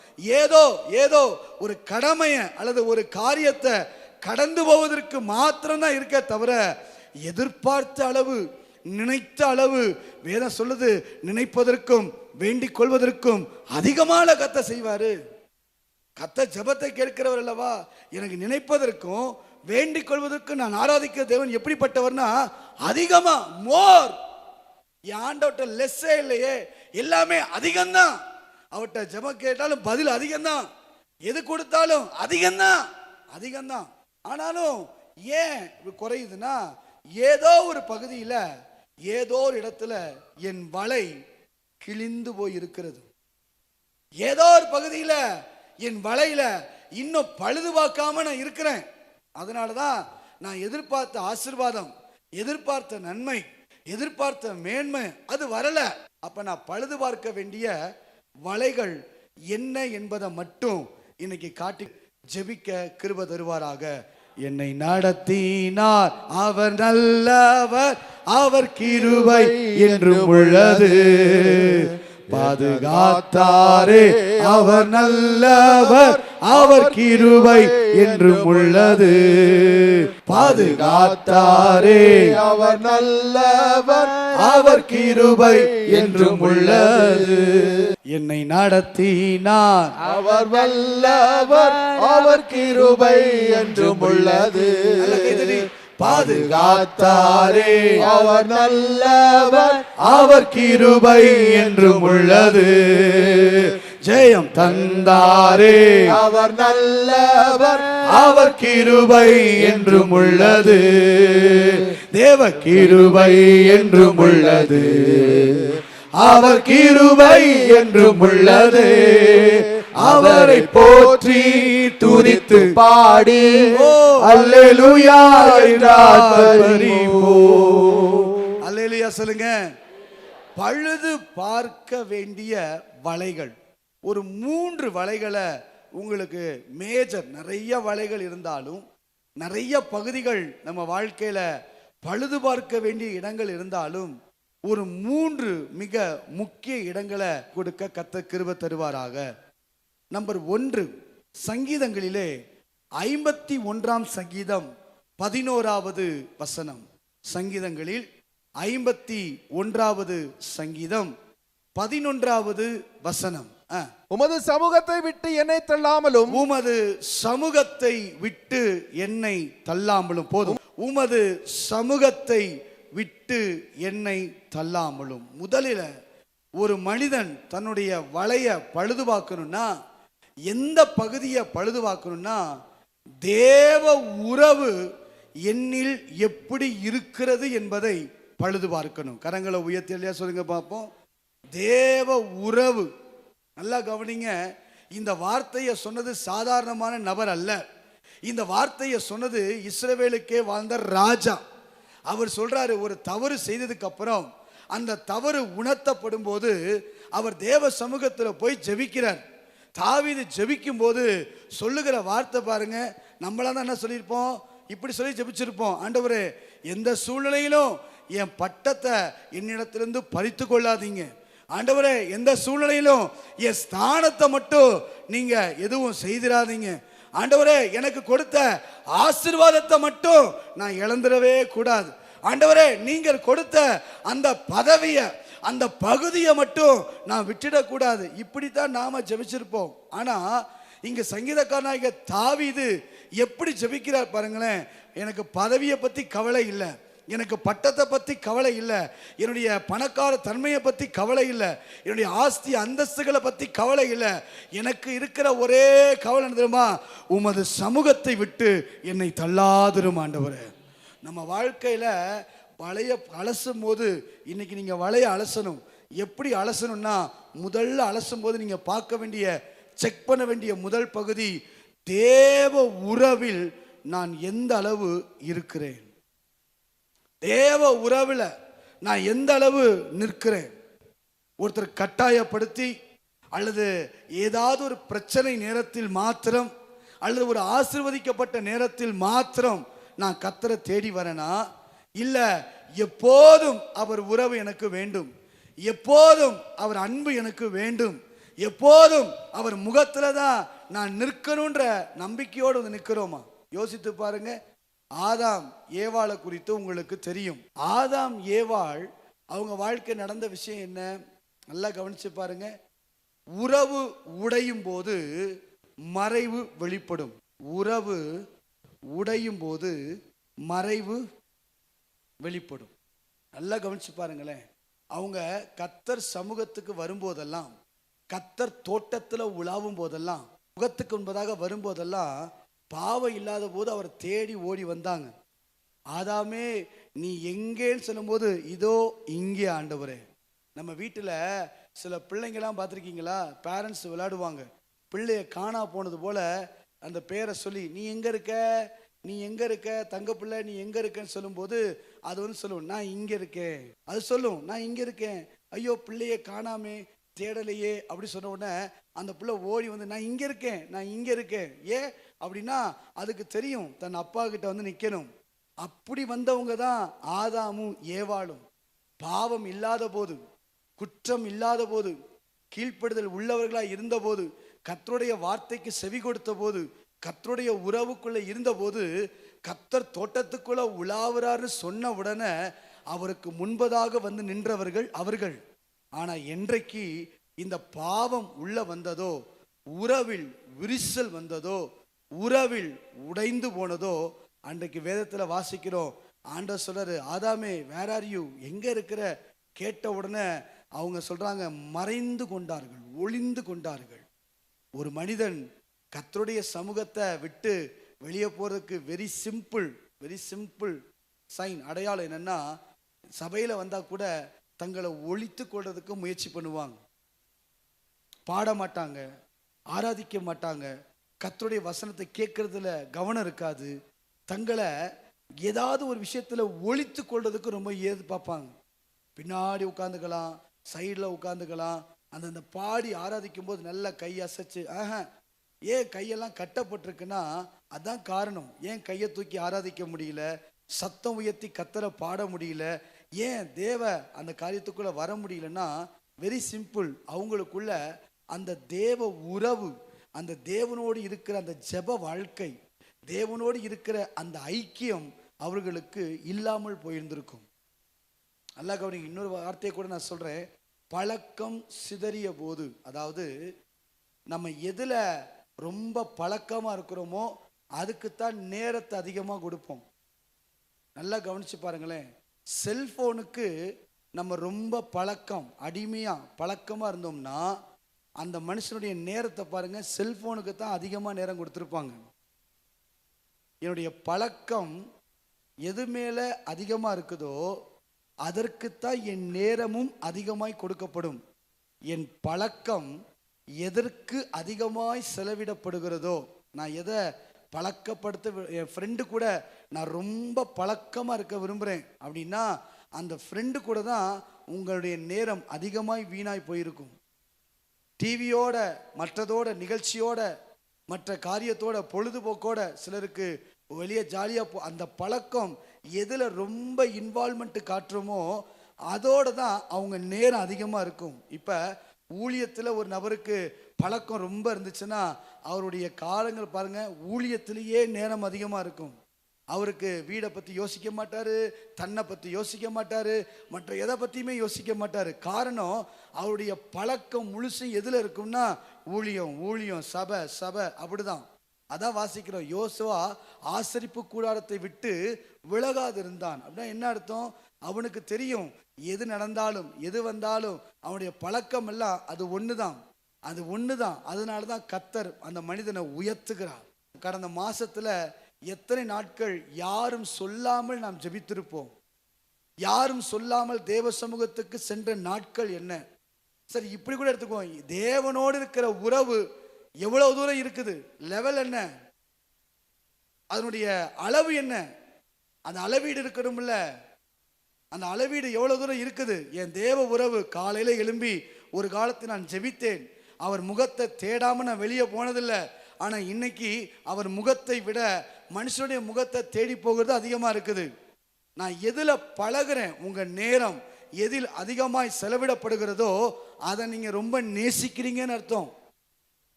ஏதோ ஒரு கடமையை அல்லது ஒரு காரியத்தை கடந்து போவதற்கு மாத்திரம்தான் இருக்க தவிர, எதிர்பார்த்த அளவு, நினைத்த அளவு, வேதம் சொல்லுது, நினைப்பதற்கும் வேண்டிக் கொள்வதற்கும் அதிகமான கர்த்தர் செய்வாரு. கர்த்தர் ஜெபத்தை கேட்கிறவர் அல்லவா. எனக்கு நினைப்பதற்கும் வேண்டிக் கொள்வதற்கும் நான் ஆராதிக்கிற தேவன் எப்படிப்பட்டவர்னா, அதிகமா, மோர். என் ஆண்டவர்கிட்ட லெஸ்ஸே இல்லையே, எல்லாமே அதிகம்தான். அவர்கிட்ட ஜெபம் கேட்டாலும் பதில் அதிகம்தான், எது கொடுத்தாலும் அதிகம்தான். ஆனாலும் ஏன் குறையுதுன்னா, ஏதோ ஒரு பகுதியில், ஏதோ ஒரு இடத்துல என் வலை கிழிந்து போய் இருக்கிறது. ஏதோ ஒரு பகுதியில் என் வலையில இன்னும் பழுது பார்க்காம நான் இருக்கிறேன். அதனாலதான் நான் எதிர்பார்த்த ஆசீர்வாதம், எதிர்பார்த்த நன்மை, எதிர்பார்த்த மேன்மை அது வரல. அப்ப நான் பழுது பார்க்க வேண்டிய வலைகள் என்ன என்பதை மட்டும் இன்னைக்கு காட்டி ஜெபிக்க கிருபை தருவாராக. என்னை நடத்தினார் அவர் நல்லவர், அவர் கிருபை என்றும் உள்ளது. பாதுகாத்தாரே அவர் நல்லவர், அவர் கிருபை என்றும் உள்ளது. பாதுகாத்தாரே அவர் நல்லவர், அவர் கிருபை என்றும் உள்ளது. என்னை நடத்தினார் அவர் வல்லவர், அவர் கிருபை என்றும் உள்ளது. பாதுகாத்தாரே அவர் நல்லவர், அவர் கிருபை என்றும் உள்ளது. ஜெயம் தந்தாரே அவர் நல்லவர், அவர் கிருபை என்றும் உள்ளது. தேவ கிருபை என்றும் உள்ளது, அவர் கிருபை என்றும் உள்ளது. அவரை போற்றி துதித்து பாடி அல்லேலூயா அல்லேலூயா சொல்லுங்க. பழுது பார்க்க வேண்டிய வலைகள், ஒரு 3 வலைகளை உங்களுக்கு மேஜர், நிறைய வலைகள் இருந்தாலும், நிறைய பகுதிகள் நம்ம வாழ்க்கையில பழுது பார்க்க வேண்டிய இடங்கள் இருந்தாலும், ஒரு 3 மிக முக்கிய இடங்களை கொடுக்க கர்த்தர் கிருபை தருவாராக. நம்பர் 1, சங்கீதங்களிலே 51ஆம் சங்கீதம் 11வது வசனம். சங்கீதங்களில் 51வது சங்கீதம் 11வது வசனம். உமது சமூகத்தை விட்டு என்னை தள்ளாமலும், உமது சமூகத்தை விட்டு என்னை தள்ளாமலும். போதும், உமது சமூகத்தை விட்டு என்னை தள்ளாமலும். முதலில் ஒரு மனிதன் தன்னுடைய வலைய பழுதுபார்க்கணும்னா, எந்த பகுதியை பழுதுபார்க்கணும்னா, தேவ உறவு என்னில் எப்படி இருக்கிறது என்பதை பழுது பார்க்கணும். கரங்களை உயர்த்தி சொல்லுங்க பார்ப்போம். தேவ உறவு. நல்லா கவனிங்க. இந்த வார்த்தையை சொன்னது சாதாரணமான நபர் அல்ல. இந்த வார்த்தையை சொன்னது இஸ்ரவேலுக்கே வாழ்ந்த ராஜா. அவர் சொல்றாரு, ஒரு தவறு செய்ததுக்கு அப்புறம் அந்த தவறு உணர்த்தப்படும் போது அவர் தேவ சமூகத்தில் போய் ஜெபிக்கிறார். தாவீது ஜெபிக்கும் போது சொல்லுகிற வார்த்தை பாருங்க. நம்மளா தான் என்ன சொல்லியிருப்போம்? இப்படி சொல்லி ஜெபிச்சிருப்போம், ஆண்டவரே எந்த சூழ்நிலையிலும் என் பட்டத்தை என்னிடத்திலிருந்து பறித்து கொள்ளாதீங்க. ஆண்டவரே எந்த சூழ்நிலையிலும் என் ஸ்தானத்தை மட்டும் நீங்க எதுவும் செய்திராதீங்க. ஆண்டவரே எனக்கு கொடுத்த ஆசீர்வாதத்தை மட்டும் நான் இழந்துடவே கூடாது. ஆண்டவரே நீங்கள் கொடுத்த அந்த பதவியை, அந்த பகுதியை மட்டும் நான் விட்டுடக்கூடாது. இப்படித்தான் நாம ஜெபிச்சிருப்போம். ஆனா இங்க சங்கீதக்காரனாகிய தாவீது எப்படி ஜெபிக்கிறார் பாருங்களேன். எனக்கு பதவியை பத்தி கவலை இல்லை, எனக்கு பட்டத்தை பற்றி கவலை இல்லை, என்னுடைய பணக்கார தன்மையை பற்றி கவலை இல்லை, என்னுடைய ஆஸ்தி அந்தஸ்துகளை பற்றி கவலை இல்லை. எனக்கு இருக்கிற ஒரே கவலை தெரியுமா? உமது சமூகத்தை விட்டு என்னை தள்ளாதிரும் ஆண்டவரே. நம்ம வாழ்க்கையில் வலைய அலசும் போது இன்னைக்கு நீங்கள் வலைய அலசணும். எப்படி அலசணும்னா, முதல்ல அலசும் போது நீங்கள் பார்க்க வேண்டிய, செக் பண்ண வேண்டிய முதல் பகுதி, தேவ உறவில் நான் எந்த அளவு இருக்கிறேன், தேவ உறவில் நான் எந்த அளவு நிற்கிறேன். ஒருத்தர் கட்டாயப்படுத்தி அல்லது ஏதாவது ஒரு பிரச்சனை நேரத்தில் மாத்திரம் அல்லது ஒரு ஆசீர்வதிக்கப்பட்ட நேரத்தில் மாத்திரம் நான் கர்த்தரை தேடி வரேனா, இல்லை எப்போதும் அவர் உறவு எனக்கு வேண்டும், எப்போதும் அவர் அன்பு எனக்கு வேண்டும், எப்போதும் அவர் முகத்தில் தான் நான் நிற்கணுன்ற நம்பிக்கையோடு வந்து நிற்கிறோமா? யோசித்து பாருங்க. ஆதாம் ஏவாளை குறித்து உங்களுக்கு தெரியும். ஆதாம் ஏவாள் அவங்க வாழ்க்கை நடந்த விஷயம் என்ன? நல்லா கவனிச்சு பாருங்க. உறவு உடையும் போது மறைவு வெளிப்படும். உறவு உடையும் போது மறைவு வெளிப்படும். நல்லா கவனிச்சு பாருங்களேன். அவங்க கர்த்தர் சமூகத்துக்கு வரும்போதெல்லாம், கர்த்தர் தோட்டத்தில் உலாவும் போதெல்லாம், முகத்துக்கு முன்பதாக வரும்போதெல்லாம் பாவம் இல்லாத போது அவர் தேடி ஓடி வந்தாங்க. ஆதாமே நீ எங்கேன்னு சொல்லும்போது, இதோ இங்கே ஆண்டவரே. நம்ம வீட்டில் சில பிள்ளைங்கெல்லாம் பார்த்துருக்கீங்களா? பேரண்ட்ஸ் விளையாடுவாங்க, பிள்ளைய காணா போனது போல அந்த பேரை சொல்லி, நீ எங்கே இருக்க, நீ எங்கே இருக்க தங்க பிள்ளை, நீ எங்கே இருக்கேன்னு சொல்லும்போது அது வந்து சொல்லும், நான் இங்கே இருக்கேன். அது சொல்லும், நான் இங்கே இருக்கேன். ஐயோ பிள்ளைய காணாமே, தேடலையே அப்படி சொன்ன உடனே அந்த பிள்ளை ஓடி வந்து, நான் இங்கே இருக்கேன், நான் இங்கே இருக்கேன். ஏன் அப்படின்னா அதுக்கு தெரியும் தன் அப்பா கிட்ட வந்து நிற்கணும். அப்படி வந்தவங்க தான் ஆதாமும் ஏவாளும். பாவம் இல்லாத போது, குற்றம் இல்லாத போது, கீழ்ப்படுதல் உள்ளவர்களாக இருந்த போது, கர்த்தருடைய வார்த்தைக்கு செவி கொடுத்த போது, கர்த்தருடைய உறவுக்குள்ள இருந்த போது, கர்த்தர் தோட்டத்துக்குள்ள உலாவுறாரு சொன்ன உடனே அவருக்கு முன்பதாக வந்து நின்றவர்கள் அவர்கள். ஆனா என்றைக்கு இந்த பாவம் உள்ள வந்ததோ, உறவில் விரிசல் வந்ததோ, உறவில் உடைந்து போனதோ, அன்றைக்கு வேதத்தில் வாசிக்கிறோம். ஆண்டவர் சொல்றாரு, ஆதாமே வேர் ஆர் யூ, எங்க இருக்கிற கேட்ட உடனே அவங்க சொல்றாங்க, மறைந்து கொண்டார்கள், ஒளிந்து கொண்டார்கள். ஒரு மனிதன் கர்த்தருடைய சமூகத்தை விட்டு வெளியே போறதுக்கு வெரி சிம்பிள் சைன், அடையாளம் என்னன்னா, சபையில் வந்தா கூட தங்களை ஒழித்து கொள்றதுக்கு முயற்சி பண்ணுவாங்க. பாட மாட்டாங்க, ஆராதிக்க மாட்டாங்க, கர்த்தருடைய வசனத்தை கேட்கறதுல கவனம் இருக்காது, தங்களை ஏதாவது ஒரு விஷயத்துல ஒழித்து கொள்றதுக்கு ரொம்ப பார்ப்பாங்க. பின்னாடி உட்காந்துக்கலாம், சைடில் உட்காந்துக்கலாம். அந்த பாடி ஆராதிக்கும் போது நல்லா கை அசைச்சு, ஏன் கையெல்லாம் கட்டப்பட்டிருக்குன்னா அதான் காரணம். ஏன் கையை தூக்கி ஆராதிக்க முடியல, சத்தம் உயர்த்தி கர்த்தரை பாட முடியல, ஏன் தேவ அந்த காரியத்துக்குள்ள வர முடியலன்னா வெரி சிம்பிள். அவங்களுக்குள்ள அந்த தேவ உறவு, அந்த தேவனோடு இருக்கிற அந்த ஜெப வாழ்க்கை, தேவனோடு இருக்கிற அந்த ஐக்கியம் அவர்களுக்கு இல்லாமல் போயிருந்திருக்கும். நல்லா கவனிங்க. இன்னொரு வார்த்தையை கூட நான் சொல்றேன். பழக்கம் சிதறிய போது, அதாவது நம்ம எதுல ரொம்ப பழக்கமா இருக்கிறோமோ அதுக்குத்தான் நேரத்தை அதிகமாக கொடுப்போம். நல்லா கவனிச்சு பாருங்களேன். செல்போனுக்கு நம்ம ரொம்ப பழக்கமா இருந்தோம்னா அந்த மனுஷனுடைய நேரத்தை பாருங்க, செல்போனுக்கு தான் அதிகமாக நேரம் கொடுத்துருப்பாங்க. என்னுடைய பழக்கம் எது மேல அதிகமா இருக்குதோ அதற்குத்தான் என் நேரமும் அதிகமாய் கொடுக்கப்படும். என் பழக்கம் எதற்கு அதிகமாய் செலவிடப்படுகிறதோ, நான் எதை பழக்கப்படுத்த, என் ஃப்ரெண்டு கூட நான் ரொம்ப பழக்கமாக இருக்க விரும்புகிறேன் அப்படின்னா அந்த ஃப்ரெண்டு கூட தான் உங்களுடைய நேரம் அதிகமாய் வீணாய் போயிருக்கும். டிவியோட, மற்றதோட, நிகழ்ச்சியோட, மற்ற காரியத்தோட, பொழுதுபோக்கோட சிலருக்கு வெளியே ஜாலியாக அந்த பழக்கம் எதில் ரொம்ப இன்வால்மெண்ட் காட்டுறோமோ அதோட தான் அவங்க நேரம் அதிகமாக இருக்கும். இப்போ ஊழியத்தில் ஒரு நபருக்கு பழக்கம் ரொம்ப இருந்துச்சுன்னா அவருடைய காலங்கள் பாருங்கள், ஊழியத்திலேயே நேரம் அதிகமாக இருக்கும். அவருக்கு வீடை பற்றி யோசிக்க மாட்டார், தன்னை பற்றி யோசிக்க மாட்டார், மற்ற எதை பற்றியுமே யோசிக்க மாட்டார். காரணம், அவருடைய பழக்கம் முழுசும் எதில் இருக்கும்னா ஊழியம், ஊழியம், சபை, சபை. அப்படிதான். அதான் வாசிக்கிறோம், யோசுவா ஆசரிப்பு கூடாரத்தை விட்டு விலகாது இருந்தான். அப்படின்னா என்ன அர்த்தம்? அவனுக்கு தெரியும் எது நடந்தாலும் எது வந்தாலும் அவனுடைய பழக்கம் எல்லாம் அது ஒன்று தான், அது ஒன்று தான். அதனால தான் கர்த்தர் அந்த மனிதனை உயர்த்துகிறார். கடந்த மாசத்துல எத்தனை நாட்கள் யாரும் சொல்லாமல் நாம் ஜெபித்திருப்போம்? யாரும் சொல்லாமல் தேவ சமூகத்துக்கு சென்ற நாட்கள் என்ன? சரி, இப்படி கூட எடுத்துக்குவோம். தேவனோடு இருக்கிற உறவு எவ்வளவு தூரம் இருக்குது? லெவல் என்ன? அதனுடைய அளவு என்ன? அந்த அளவீடு இருக்கணும்ல. அந்த அளவீடு எவ்வளவு தூரம் இருக்குது? என் தேவ உறவு காலையில எழும்பி ஒரு காலத்தில் நான் ஜெபித்தேன். அவர் முகத்தை தேடாம நான் வெளியே போனதில்லை. ஆனா இன்னைக்கு அவர் முகத்தை விட மனுஷனுடைய முகத்தை தேடி போகிறது அதிகமா இருக்குது. நான் எதுல பழகிறேன்? உங்க நேரம் எதில் அதிகமாய் செலவிடப்படுகிறதோ அதை நீங்க ரொம்ப நேசிக்கிறீங்கன்னு அர்த்தம்.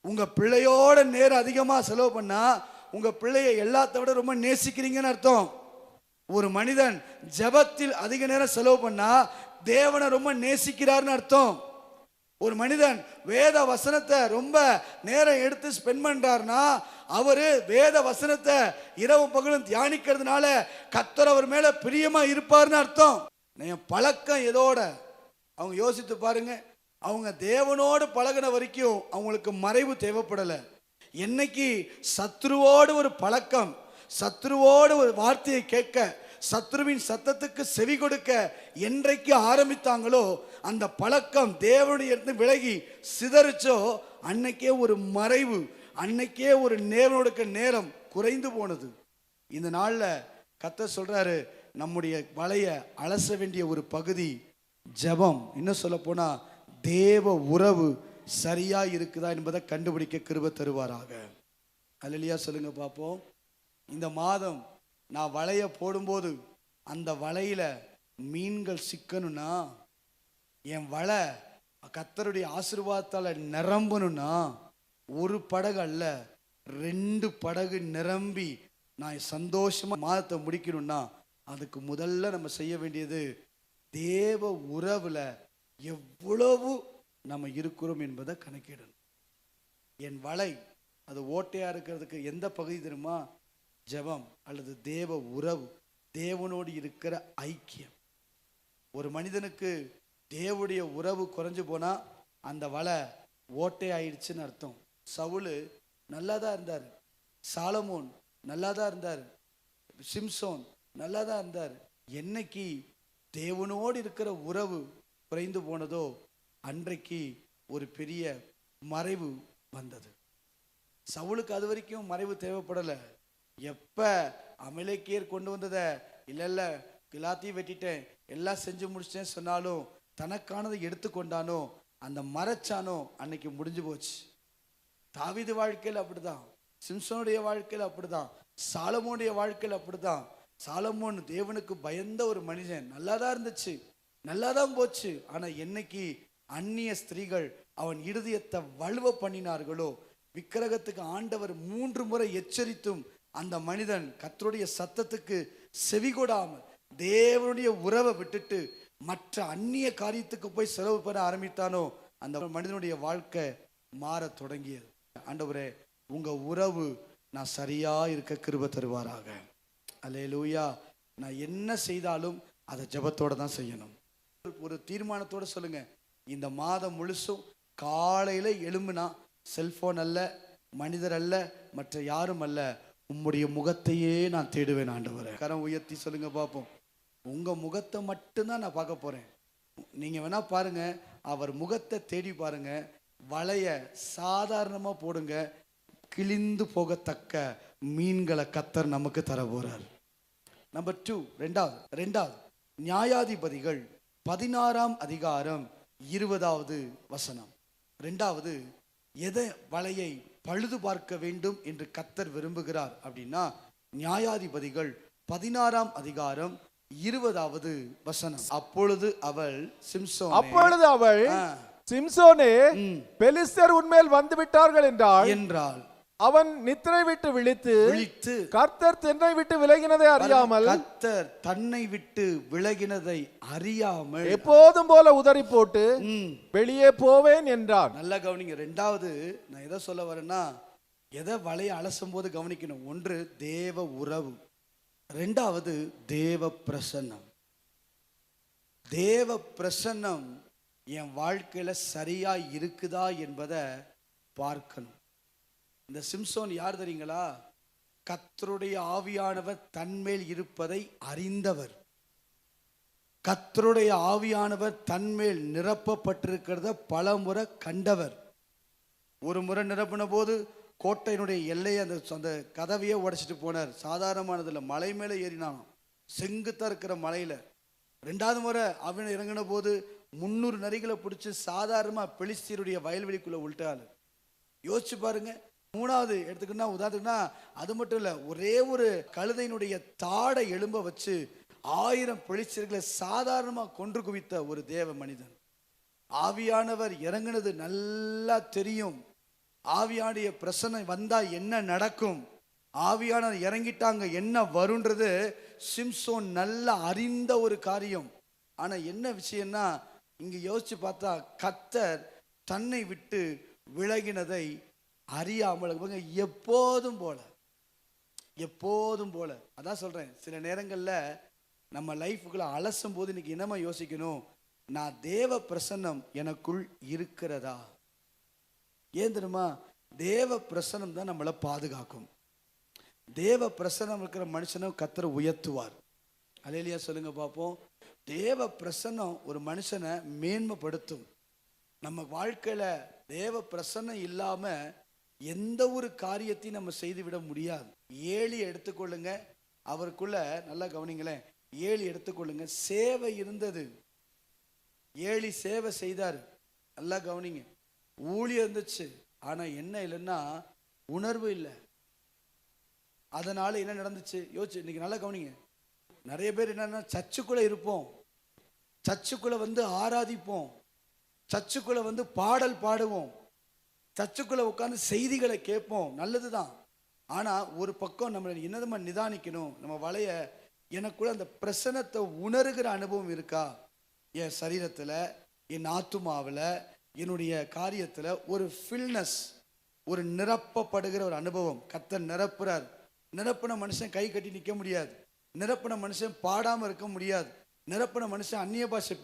உங்க பிள்ளையோட நேரம் அதிகமா செலவு பண்ணா உங்க பிள்ளையை எல்லாத்த விட ரொம்ப நேசிக்கிறீங்கன்னு அர்த்தம். ஒரு மனிதன் ஜெபத்தில் அதிக நேரம் செலவு பண்ணா தேவனை ரொம்ப நேசிக்கிறார்னு அர்த்தம். ஒரு மனிதன் வேத வசனத்தை ரொம்ப நேரம் எடுத்து ஸ்பெண்ட் பண்றாருன்னா அவரு வேத வசனத்தை இரவு பகலும் தியானிக்கிறதுனால கர்த்தர் அவர் மேல பிரியமா இருப்பார்னு அர்த்தம். பழக்கம் எதோட? அவங்க யோசித்து பாருங்க. அவங்க தேவனோடு பழகின வரைக்கும் அவங்களுக்கு மறைவு தேவைப்படலை. என்னைக்கு சத்ருவோடு ஒரு பழக்கம், சத்ருவோடு ஒரு வார்த்தையை கேட்க, சத்ருவின் சத்தத்துக்கு செவி கொடுக்க என்றைக்கு ஆரம்பித்தாங்களோ அந்த பழக்கம் தேவனுடைய இடத்து விலகி சிதறிச்சோ அன்னைக்கே ஒரு மறைவு, அன்னைக்கே ஒரு நேரனுடைய நேரம் குறைந்து போனது. இந்த நாள்ல கர்த்தர் சொல்றாரு, நம்முடைய வலைய அலச வேண்டிய ஒரு பகுதி ஜெபம். இன்னும் சொல்ல போனா தேவ உறவு சரியா இருக்குதா என்பதை கண்டுபிடிக்க கிருபை தருவாராக. அல்லேலூயா சொல்லுங்க பார்ப்போம். இந்த மாதம் நான் வலைய போடும்போது அந்த வலையில மீன்கள் சிக்கணும்னா, என் வலை கர்த்தருடைய ஆசீர்வாதத்தால நிரம்பணும்னா ஒரு படகு அல்ல 2 படகு நிரம்பி நான் சந்தோஷமா மாதத்தை முடிக்கணும்னா அதுக்கு முதல்ல நம்ம செய்ய வேண்டியது தேவ உறவுல எவ்வளவு நம்ம இருக்கிறோம் என்பதை கணக்கிடணும். என் வலை அது ஓட்டையா இருக்கிறதுக்கு எந்த பகுதி தெரியுமா? ஜெபம் அல்லது தேவ உறவு, தேவனோடு இருக்கிற ஐக்கியம். ஒரு மனிதனுக்கு தேவனுடைய உறவு குறைஞ்சு போனா அந்த வலை ஓட்டை ஆயிடுச்சுன்னு அர்த்தம். சவுல் நல்லா தான் இருந்தார், சாலமோன் நல்லா தான் இருந்தார், சிம்சோன் நல்லா தான் இருந்தார். என்னைக்கு தேவனோடு இருக்கிற உறவு குறைந்து போனதோ அன்றைக்கு ஒரு பெரிய மறைவு வந்தது. சவுலுக்கு அது வரைக்கும் மறைவு தேவைப்படலை. எப்ப அமலேக்கியர் கொண்டு வந்ததை இல்ல எல்லாத்தையும் வெட்டிட்டேன் எல்லாம் செஞ்சு முடிச்சிட்டேன்னு சொன்னாலும் தனக்கானதை எடுத்துக்கொண்டானோ அந்த மறைச்சானோ அன்னைக்கு முடிஞ்சு போச்சு. தாவீது வாழ்க்கையில் அப்படிதான், சிம்சோனுடைய வாழ்க்கையில் அப்படிதான், சாலமோனுடைய வாழ்க்கையில் அப்படிதான். சாலமோன் தேவனுக்கு பயந்த ஒரு மனிதன், நல்லா தான் இருந்துச்சு, நல்லா தான் போச்சு. ஆனா என்னைக்கு அந்நிய ஸ்திரீகள் அவன் இருதயத்தை வலுவ பண்ணினார்களோ, விக்கிரகத்துக்கு ஆண்டவர் 3 முறை எச்சரித்தும் அந்த மனிதன் கர்த்தருடைய சத்தத்துக்கு செவிகொடாமல் தேவனுடைய உறவை விட்டுட்டு மற்ற அந்நிய காரியத்துக்கு போய் செலவு பண்ண ஆரம்பித்தானோ அந்த மனிதனுடைய வாழ்க்கை மாற தொடங்கியது. ஆண்டவரே, உங்க உறவு நான் சரியா இருக்க கிருபை தருவாராக. அல்லேலூயா. நான் என்ன செய்தாலும் அதை ஜெபத்தோட தான் செய்யணும். ஒரு தீர்மானத்தோட சொல்லுங்க, இந்த மாதம் முழுசும் காலையில எழும்புனா செல்போன் அல்ல, மனிதர் அல்ல, மற்ற யாரும் அல்ல, உம்முடைய முகத்தையே நான் தேடுவேன் ஆண்டவரே. கரம் உயர்த்தி சொல்லுங்க பார்ப்போம். உங்க முகத்தை மட்டும்தான் நான் பார்க்க போறேன். நீங்க வேணா பாருங்க, அவர் முகத்தை தேடி பாருங்க. வலைய சாதாரணமா போடுங்க, கிழிந்து போகத்தக்க மீன்களை கர்த்தர் நமக்கு தர போறார். நம்பர் 2, ரெண்டாவது நியாயாதிபதிகள் 16ஆம் அதிகாரம் 20வது வசனம். ரெண்டாவது, எதை வலையை பழுது பார்க்க வேண்டும் என்று கர்த்தர் விரும்புகிறார் அப்படின்னா நியாயாதிபதிகள் 16ஆம் அதிகாரம் 20வது வசனம். அப்பொழுது அவள் சிம்சோனே பெலிஸ்தர் உன்மேல் வந்து விட்டார்கள் என்றாள். அவன் நித்திரை விட்டு விழித்து கர்த்தர் தன்னை விட்டு விலகினதை அறியாமல் எப்போதும் போல உதறி போட்டு வெளியே போவேன் என்றான். நல்லா கவனிங்க. ரெண்டாவது, நான் எதை சொல்ல வரேன்னா, எதை வலையை அலசும் போது கவனிக்கணும். ஒன்று தேவ உறவு, ரெண்டாவது தேவ பிரசன்னம். தேவ பிரசன்னம் என் வாழ்க்கையில சரியா இருக்குதா என்பதை பார்க்கணும். இந்த சிம்சோன் யார் தெரியுங்களா? கர்த்தருடைய ஆவியானவர் தன்மேல் இருப்பதை அறிந்தவர். கர்த்தருடைய ஆவியானவர் தன்மேல் நிரப்பப்பட்டிருக்கிறத பல முறை கண்டவர். ஒரு முறை நிரப்பின போது கோட்டையினுடைய எல்லையை அந்த கதவையே உடைச்சிட்டு போனார். சாதாரணமானதில்ல, மலை மேலே ஏறினான், செங்குத்தான் இருக்கிற மலையில. ரெண்டாவது முறை அவன் இறங்கின போது 300 நரிகளை பிடிச்சி சாதாரணமா பெலிஸ்தீருடைய வயல்வெளிக்குள்ள விட்டாள். யோசிச்சு பாருங்க. மூணாவது எடுத்துக்கிட்டா உதாரணத்துக்குன்னா, அது மட்டும் இல்ல, ஒரே ஒரு கழுதையினுடைய தாடை எலும்ப வச்சு 1000 பெலிஸ்தீர்களை சாதாரணமா கொன்று குவித்த ஒரு தேவ மனிதன். ஆவியானவர் இறங்கினது நல்லா தெரியும். ஆவியானுடைய பிரசன்னம் வந்தா என்ன நடக்கும், ஆவியானவர் இறங்கிட்டாங்க என்ன வரும்ன்றது சிம்சோன் நல்லா அறிந்த ஒரு காரியம். ஆனா என்ன விஷயம்னா, இங்க யோசிச்சு பார்த்தா கர்த்தர் தன்னை விட்டு விலகினதை அறியாமல் எப்போதும் போல. அதான் சொல்றேன், சில நேரங்கள்ல நம்ம லைஃபுக்குள்ள அலசும் போது இன்னைக்கு என்னமா யோசிக்கணும், நான் தேவ பிரசன்னம் எனக்குள் இருக்கிறதா? ஏன் தெரியுமா? தேவ பிரசன்னம் தான் நம்மளை பாதுகாக்கும். தேவ பிரசன்னம் இருக்கிற மனுஷனை கர்த்தர் உயர்த்துவார். அல்லேலூயா சொல்லுங்க பார்ப்போம். தேவ பிரசன்னம் ஒரு மனுஷனை மேன்மைப்படுத்தும். நம்ம வாழ்க்கையில தேவ பிரசன்னம் இல்லாம எந்த ஒரு காரியத்தையும் நம்ம செய்துவிட முடியாது. ஏலி எடுத்துக்கொள்ளுங்க, அவருக்குள்ள நல்லா கவனிங்களேன். ஏலி எடுத்துக்கொள்ளுங்க, சேவை இருந்தது. ஏலி சேவை செய்தார். நல்லா கவனிங்க. ஊழியம் இருந்துச்சு, ஆனா என்ன இல்லைன்னா உணர்வு இல்லை. அதனால என்ன நடந்துச்சு யோசிச்சு இன்னைக்கு நல்லா கவனிங்க. நிறைய பேர் என்னன்னா சர்ச்சுக்குள்ள இருப்போம், சர்ச்சுக்குள்ள ஆராதிப்போம், சர்ச்சுக்குள்ள பாடல் பாடுவோம், சர்ச்சுக்குள்ள உட்கார்ந்து செய்திகளை கேட்போம், நல்லதுதான். ஆனா ஒரு பக்கம் நம்ம என்னதுமா நிதானிக்கணும். நம்ம வலைய எனக்குள்ள அந்த பிரசனத்தை உணர்கிற அனுபவம் இருக்கா? என் சரீரத்துல, என் ஆத்துமாவில், என்னுடைய காரியத்துல ஒரு ஃபில்னஸ், ஒரு நிரப்பப்படுகிற ஒரு அனுபவம். கர்த்தர் நிரப்புறார். நிரப்பின மனுஷன் கை கட்டி நிற்க முடியாது. நிரப்பின மனுஷன் பாடாம இருக்க முடியாது. நிரப்பின மனுஷன் அந்நிய பாஷை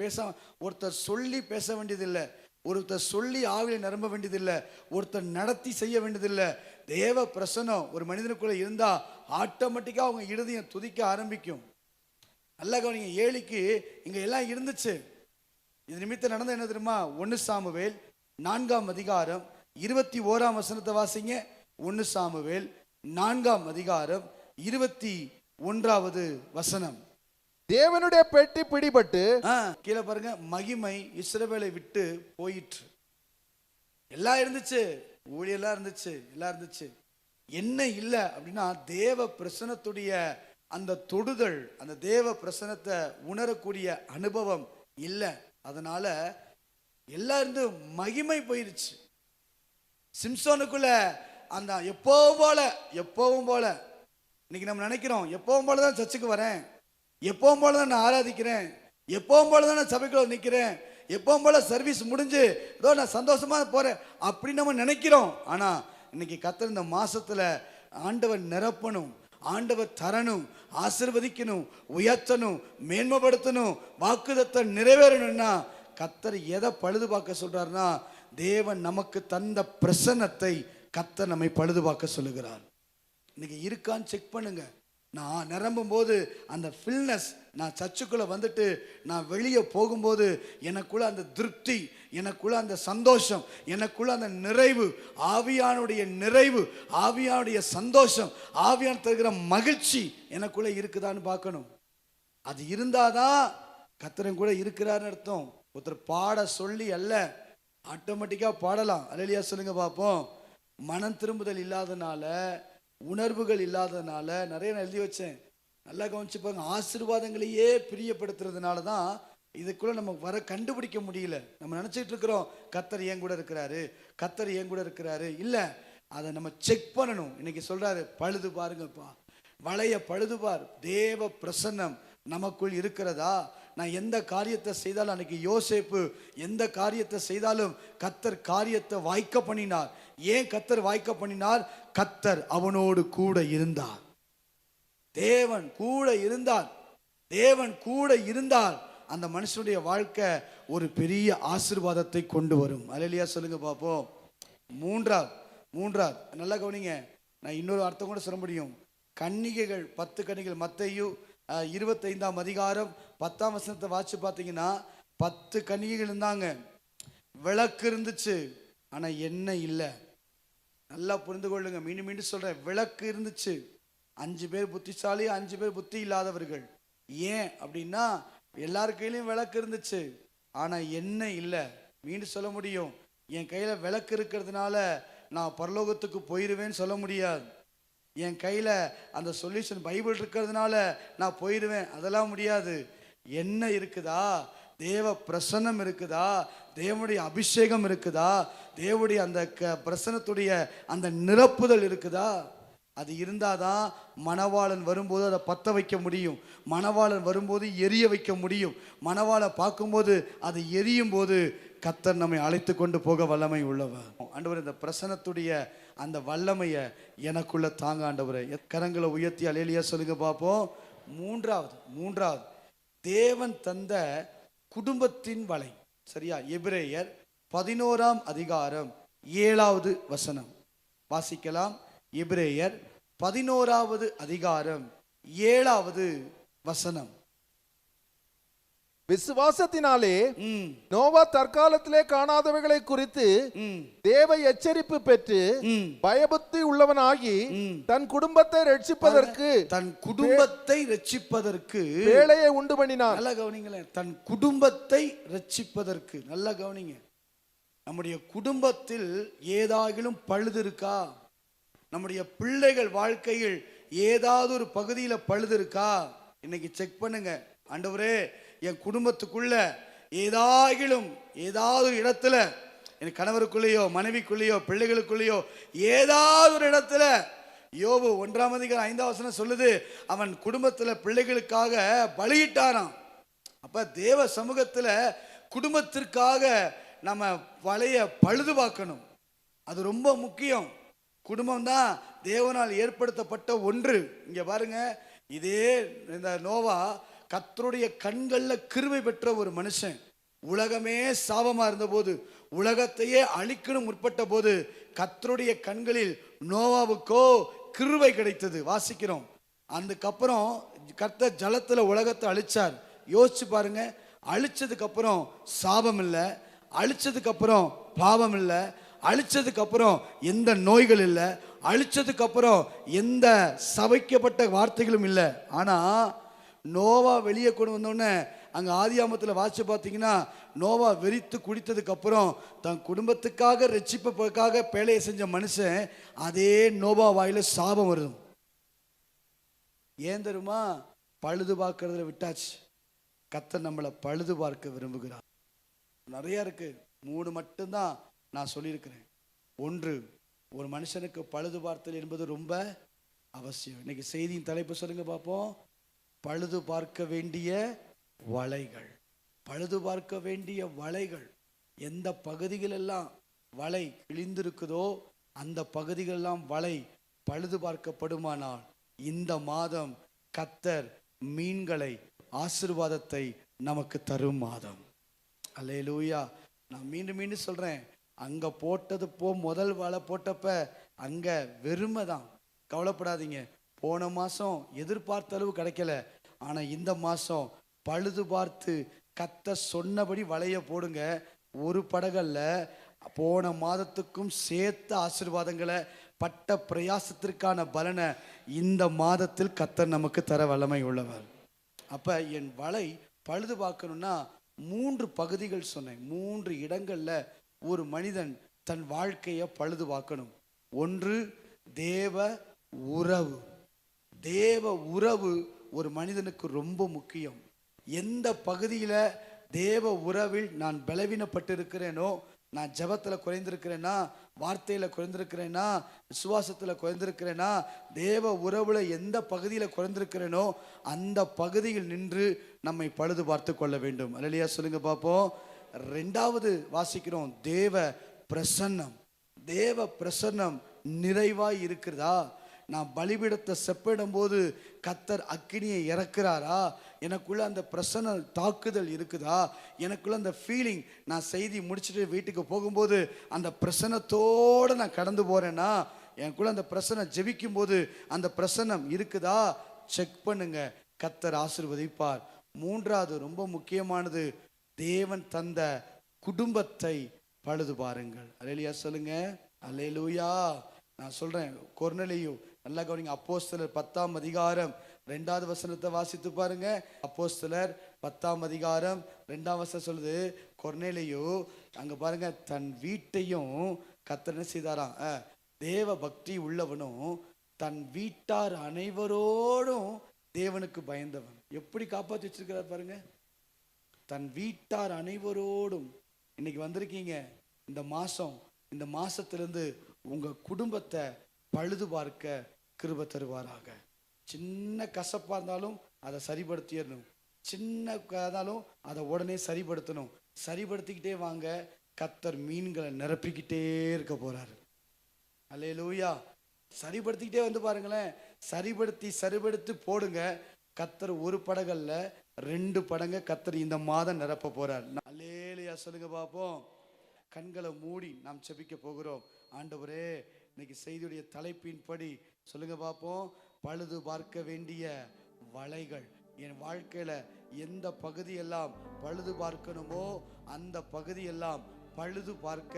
ஒருத்தர் சொல்லி பேச வேண்டியதில்லை, ஒருத்தர் சொல்லி ஆவியை நிரம்ப வேண்டியதில்லை, ஒருத்தர் நடத்தி செய்ய வேண்டியதில்லை. தேவ பிரசனம் ஒரு மனிதனுக்குள்ள இருந்தா ஆட்டோமேட்டிக்கா அவங்க இருதயம் துதிக்க ஆரம்பிக்கும். நல்லா கவனிங்க. ஏலிக்கு இங்க எல்லாம் இருந்துச்சு. இது நிமித்தம் நடந்த என்ன தெரியுமா? 1 சாமுவேல் 4ஆம் அதிகாரம் 21ஆம் வசனத்தை வாசிங்க. 1 சாமுவேல் 4ஆம் அதிகாரம் 21வது வசனம். தேவனுடைய பெட்டி பிடிபட்டு கீழே பாருங்க, மகிமை இஸ்ரவேலை விட்டு போயிற்று. எல்லாம் இருந்துச்சு, ஊழியெல்லாம் இருந்துச்சு, எல்லாம் இருந்துச்சு. என்ன இல்லை அப்படின்னா தேவ பிரசனத்துடைய அந்த தொடுதல், அந்த தேவ பிரசனத்தை உணரக்கூடிய அனுபவம் இல்லை. அதனால எல்லாம் இருந்து மகிமை போயிருச்சு. சிம்சோனுக்குள்ள அந்த எப்பவும் போல இன்னைக்கு நம்ம நினைக்கிறோம், எப்பவும் போலதான் சர்ச்சுக்கு வரேன், எப்பவும் போலதான் நான் ஆராதிக்கிறேன், எப்பவும் போலதான் நான் சபைக்குள்ள நிற்கிறேன், எப்பவும் போல சர்வீஸ் முடிஞ்சு ஏதோ நான் சந்தோஷமா போறேன் அப்படின்னு நம்ம நினைக்கிறோம். ஆனா இன்னைக்கு கர்த்தர் இந்த மாசத்துல ஆண்டவர் நிரப்பணும், ஆண்டவர் தரணும், ஆசீர்வதிக்கணும், உயர்த்தணும், மேன்மைப்படுத்தணும், வாக்குதத்தை நிறைவேறணும்னா கர்த்தர் எதை பழுது பார்க்க சொல்றாருன்னா தேவன் நமக்கு தந்த பிரசன்னத்தை கர்த்தர் நம்மை பழுது பார்க்க சொல்லுகிறார். இன்னைக்கு இருக்கான்னு செக் பண்ணுங்க. நான் நிரம்பும் போது அந்த ஃபில்னஸ், நான் சர்ச்சுக்குள்ள வந்துட்டு நான் வெளியே போகும்போது எனக்குள்ள அந்த திருப்தி, எனக்குள்ள அந்த சந்தோஷம், எனக்குள்ள அந்த நிறைவு, ஆவியானுடைய நிறைவு, ஆவியானுடைய சந்தோஷம், ஆவியான தருகிற மகிழ்ச்சி எனக்குள்ள இருக்குதான்னு பார்க்கணும். அது இருந்தாதான் கர்த்தர் கூட இருக்கிறாருன்னு அர்த்தம். ஒருத்தர் பாட சொல்லி அல்ல, ஆட்டோமேட்டிக்கா பாடலாம். அல்லேலூயா சொல்லுங்க பார்ப்போம். மனம் திரும்புதல் இல்லாதனால, உணர்வுகள் இல்லாதனால, நிறைய நான் எழுதி வச்சேன், நல்லா கவனிச்சு பாருங்க. ஆசீர்வாதங்களையே பிரியப்படுத்துறதுனால தான் இதுக்குள்ள நம்ம வர கண்டுபிடிக்க முடியல. நம்ம நினைச்சிட்டு இருக்கிறோம் கர்த்தர் ஏன் கூட இருக்கிறாரு, கர்த்தர் ஏன் கூட இருக்கிறாரு. இல்ல, அதை நம்ம செக் பண்ணணும். இன்னைக்கு சொல்றாரு, பழுது பாருங்கப்பா, வளைய பழுது பார். தேவ பிரசன்னம் நமக்குள் இருக்கிறதா? நான் எந்த காரியத்தை செய்தாலும், அன்னைக்கு யோசேப்பு எந்த காரியத்தை செய்தாலும் கர்த்தர் காரியத்தை வாய்க்க பண்ணினார். ஏன் கர்த்தர் வாய்க்க பண்ணினார்? கர்த்தர் அவனோடு கூட இருந்தார். தேவன் கூட இருந்தார். தேவன் கூட இருந்தால் அந்த மனுஷனுடைய வாழ்க்கை ஒரு பெரிய ஆசீர்வாதத்தை கொண்டு வரும். அல்லேலூயா சொல்லுங்க பாப்போம். மூன்றாவது நல்லா கவனிங்க. நான் இன்னொரு அர்த்தம் கூட சொல்ல முடியும். கன்னிகைகள், 10 கன்னிகைகள், மத்தேயு 25ஆம் அதிகாரம் 10ஆம் வசனத்தை வாசிச்சு பார்த்தீங்கன்னா 10 கன்னிகைகள் இருந்தாங்க. விளக்கு இருந்துச்சு, ஆனா எண்ணெய் இல்லை. நல்லா புரிந்து கொள்ளுங்க, மீண்டும் மீண்டும் சொல்றேன். விளக்கு இருந்துச்சு, 5 பேர் புத்திசாலி, 5 பேர் புத்தி இல்லாதவர்கள். ஏன் அப்படின்னா எல்லார் கையிலையும் விளக்கு இருந்துச்சு, ஆனா எண்ணெய் இல்லை. மீண்டும் சொல்ல முடியும், என் கையில விளக்கு இருக்கிறதுனால நான் பரலோகத்துக்கு போயிடுவேன்னு சொல்ல முடியாது. என் கையில அந்த சொல்யூஷன் பைபிள் இருக்கிறதுனால நான் போயிடுவேன், அதெல்லாம் முடியாது. எண்ணெய் இருக்குதா, தேவ பிரசன்னம் இருக்குதா, தேவனுடைய அபிஷேகம் இருக்குதா, தேவனுடைய அந்த பிரசன்னத்துடைய அந்த நிரப்புதல் இருக்குதா, அது இருந்தாதான் மணவாளன் வரும்போது அதை பற்ற வைக்க முடியும். மணவாளன் வரும்போது எரிய வைக்க முடியும். மணவாளை பார்க்கும்போது அது எரியும் போது கர்த்தர் நம்மை அழைத்து கொண்டு போக வல்லமை உள்ளவர். ஆண்டவர், இந்த பிரசன்னத்துடைய அந்த வல்லமையை எனக்குள்ள தாங்க ஆண்டவரே. கரங்களை உயர்த்தி அல்லேலூயா சொல்லுங்க பார்ப்போம். மூன்றாவது தேவன் தந்த குடும்பத்தின் வலை. சரியா? எபிரேயர் 11ஆம் அதிகாரம் 7வது வசனம் வாசிக்கலாம். எபிரேயர் 11வது அதிகாரம் 7வது வசனம். விசுவாசத்தினாலே நோவா தற்காலத்திலே காணாதவைகளை குறித்து தேவ எச்சரிப்பு பெற்று பயபக்தி உள்ளவனாகி தன் குடும்பத்தை ரட்சிப்பதற்கு வேலையை உண்டு பண்ணினான். நல்லா கவனிங்களேன், தன் குடும்பத்தை ரட்சிப்பதற்கு. நல்லா கவனிங்க. நம்முடைய குடும்பத்தில் ஏதாகிலும் பழுது இருக்கா? நம்முடைய பிள்ளைகள் வாழ்க்கையில் ஏதாவது ஒரு பகுதியில் பழுது இருக்கா? இன்னைக்கு செக் பண்ணுங்க. ஆண்டவரே, என் குடும்பத்துக்குள்ள ஏதாவது ஒரு இடத்துல, என் கணவருக்குள்ளேயோ மனைவிக்குள்ளேயோ பிள்ளைகளுக்குள்ளேயோ ஏதாவது ஒரு இடத்துல, யோபு 1ஆம் அதிகாரம் 5ஆம் வசனம் சொல்லுது, அவன் குடும்பத்தில் பிள்ளைகளுக்காக பலியிட்டாராம். அப்ப தேவ சமூகத்தில் குடும்பத்திற்காக நம்ம வலைய பழுது பார்க்கணும். அது ரொம்ப முக்கியம். குடும்பம் தான் தேவனால் ஏற்படுத்தப்பட்ட ஒன்று. இங்க பாருங்க, இதே இந்த நோவா கர்த்தருடைய கண்கள்ல கிருபை பெற்ற ஒரு மனுஷன். உலகமே சாபமா இருந்த போது, உலகத்தையே அழிக்கணும் முற்பட்ட போது, கர்த்தருடைய கண்களில் நோவாவுக்கோ கிருபை கிடைத்தது. வாசிக்கிறோம். அதுக்கப்புறம் கர்த்தர் ஜலத்துல உலகத்தை அழிச்சார். யோசிச்சு பாருங்க, அழிச்சதுக்கு அப்புறம் சாபம் இல்லை, அழிச்சதுக்கு அப்புறம் பாவம் இல்லை, அழிச்சதுக்கு அப்புறம் எந்த நோய்கள் இல்லை, அழிச்சதுக்கு அப்புறம் எந்த சபிக்கப்பட்ட வார்த்தைகளும் இல்லை. ஆனா நோவா வெளியே கொண்டு வந்தோடனே அங்க ஆதியாமத்தில் வாசிச்சு பார்த்தீங்கன்னா, நோவா வெறித்து குடித்ததுக்கு அப்புறம் தன் குடும்பத்துக்காக ரட்சிப்புக்காக பேழையை செஞ்ச மனுஷன், அதே நோவா வாயில சாபம் வருது. ஏன் தெரியுமா? பழுது பார்க்கறதுல விட்டாச்சு. கர்த்தர் நம்மளை பழுது பார்க்க விரும்புகிறார். நிறைய இருக்கு, 3 மட்டும்தான் நான் சொல்லியிருக்கிறேன். 1, ஒரு மனுஷனுக்கு பழுது பார்த்தல் என்பது ரொம்ப அவசியம். இன்னைக்கு செய்தியின் தலைப்பு சொல்லுங்க பார்ப்போம். பழுது பார்க்க வேண்டிய வலைகள். பழுது பார்க்க வேண்டிய வலைகள். எந்த பகுதிகளெல்லாம் வலை கிழிந்திருக்குதோ அந்த பகுதிகளெல்லாம் வலை பழுது பார்க்கப்படுமானால் இந்த மாதம் கர்த்தர் மீன்களை, ஆசீர்வாதத்தை நமக்கு தரும் மாதம். அல்லேலூயா. நான் மீண்டும் மீண்டும் சொல்றேன், அங்க போட்டது முதல் வலை போட்டப்ப அங்க வெறுமை தான். கவலைப்படாதீங்க, போன மாசம் எதிர்பார்த்த அளவு கிடைக்கல, ஆனா இந்த மாசம் பழுது பார்த்து கர்த்தர் சொன்னபடி வலைய போடுங்க. ஒரு படகல்ல, போன மாதத்துக்கும் சேர்த்த ஆசீர்வாதங்களை, பட்ட பிரயாசத்திற்கான பலனை இந்த மாதத்தில் கர்த்தர் நமக்கு தர வல்லமை உள்ளவர். அப்ப என் வலை பழுது பார்க்கணும்னா 3 பகுதிகள் சொன்னேன். 3 இடங்கள்ல ஒரு மனிதன் தன் வாழ்க்கையை பழுது பார்க்கணும். ஒன்று தேவ உறவு. தேவ உறவு ஒரு மனிதனுக்கு ரொம்ப முக்கியம். எந்த பகுதியில் தேவ உறவில் நான் பலவீனப்பட்டிருக்கிறேனோ, நான் ஜெபத்தில் குறைந்திருக்கிறேனா, வார்த்தையில் குறைந்திருக்கிறேனா, விசுவாசத்தில் குறைந்திருக்கிறேனா, தேவ உறவுல எந்த பகுதியில் குறைந்திருக்கிறேனோ அந்த பகுதியில் நின்று நம்மை பழுது பார்த்து கொள்ள வேண்டும். அல்லேலூயா சொல்லுங்க பார்ப்போம். 2வது வாசிக்கிறோம், தேவ பிரசன்னம். தேவ பிரசன்னம் நிறைவாய் இருக்கிறதா? நான் பலிபீடத்தை செப்பிடும் போது கர்த்தர் அக்கினியை இறக்குறாரா? எனக்குள்ள அந்த பிரசன்ன தாக்குதல் இருக்குதா? எனக்குள்ள அந்த ஃபீலிங், நான் செய்தி முடிச்சுட்டு வீட்டுக்கு போகும்போது அந்த பிரசன்னத்தோடு நான் கடந்து போறேன்னா, எனக்குள்ள அந்த பிரசன்னம் ஜெபிக்கும் போது அந்த பிரசன்னம் இருக்குதா? செக் பண்ணுங்க, கர்த்தர் ஆசீர்வதிப்பார். 3வது ரொம்ப முக்கியமானது, தேவன் தந்த குடும்பத்தை பழுது பாருங்கள். அல்லேலூயா சொல்லுங்க. அல்லேலூயா. நான் சொல்றேன், கொர்நேலியு நல்லா கவனிங்க. அப்போஸ்தலர் 10ஆம் அதிகாரம் 2வது வசனத்தை வாசித்து பாருங்க. அப்போஸ்தலர் 10ஆம் அதிகாரம் 2ஆம் வசனம் சொல்லுது, கொர்நேலியு அங்க பாருங்க, தன் வீட்டையும் கர்த்தர் என்ன செய்தாராம்? தேவ பக்தி உள்ளவனும் தன் வீட்டார் அனைவரோடும் தேவனுக்கு பயந்தவன். எப்படி காப்பாற்றி வச்சிருக்கிறார் பாருங்க. தன் வீட்டார் அனைவரோடும். இன்னைக்கு வந்திருக்கீங்க, இந்த மாசத்திலிருந்து உங்க குடும்பத்தை பழுது பார்க்க கிருபை தருவாராக. சின்ன கசப்பா இருந்தாலும் அதை சரிப்படுத்திடணும். சின்ன இருந்தாலும் அதை உடனே சரிப்படுத்தணும். சரிப்படுத்திக்கிட்டே வாங்க, கர்த்தர் மீன்களை நிரப்பிக்கிட்டே இருக்க போறாரு. அல்லேலூயா. சரிப்படுத்திக்கிட்டே வந்து பாருங்களேன். சரிப்படுத்தி போடுங்க. கர்த்தர் ஒரு படகல்ல 2 படங்க கர்த்தர் இந்த மாதம் நிரப்ப போறார். அல்லேலூயா சொல்லுங்க பாப்போம். கண்களை மூடி நாம் செபிக்க போகிறோம். ஆண்டவரே, இன்னைக்கு செய்தியுடைய தலைப்பின்படி சொல்லுங்க பாப்போம். பழுது பார்க்க வேண்டிய வலைகள். என் வாழ்க்கையில எந்த பகுதியெல்லாம் பழுது பார்க்கணுமோ அந்த பகுதியெல்லாம் பழுது பார்க்க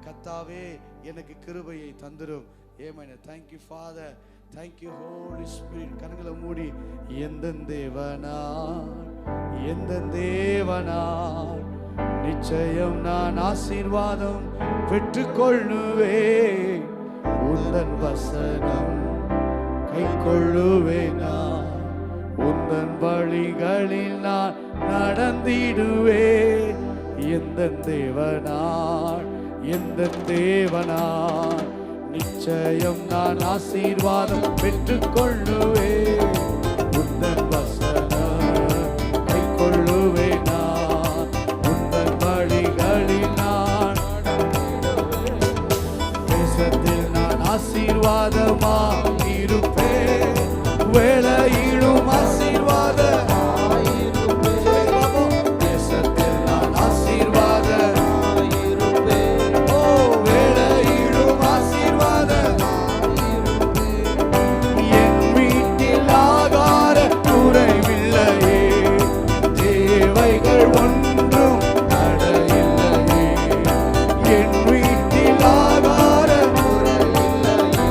கர்த்தாவே எனக்கு கிருபையை தந்துரும். ஆமென். Thank you Father. Thank you Holy Spirit. கண்களை மூடி, எந்த தேவனால் நிச்சயம் நான் ஆசீர்வாதம் பெற்றுக்கொள்ளுவேன். உந்தன் வசனம் கை கொள்ளுவேன். உந்தன் வழிகளில் நான் நடந்திடுவேன். எந்த தேவனால் நிச்சயம் நான் ஆசீர்வாதம் பெற்றுக்கொள்ளுவேன். உந்தன் வசனம் கை கொள்ளுவேன். உந்தன் வழிகளில் நான் தேசத்தில் நான் ஆசீர்வாதமா இருப்பேன். வேளையிலும் ஆசீர்வாத தேசத்தில் நான் ஆசீர்வாத இருப்பேன். ஓ, வேளையிலும் ஆசீர்வாத என் வீட்டில் ஆகார குறைவில்லையே. தேவைகள் ஒன்றும் தடையில்லையே. என் வீட்டில் ஆகார குறைவில்லையே.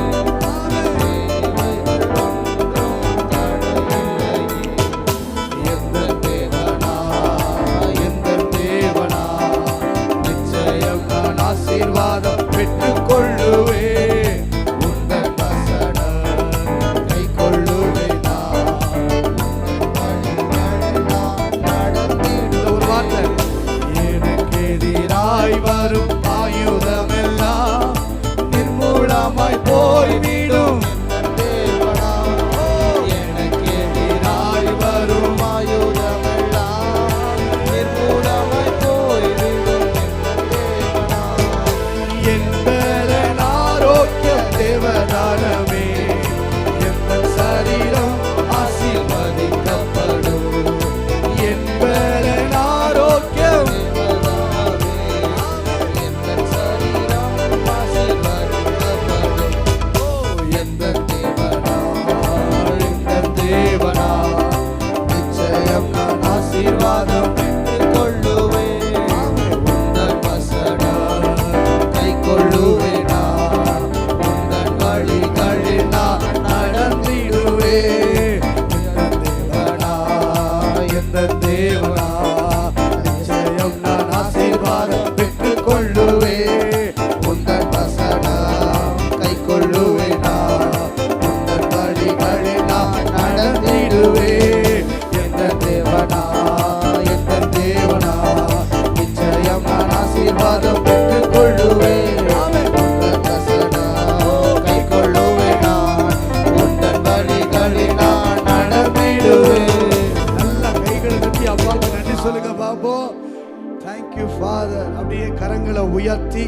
அப்படியே கரங்களை உயர்த்தி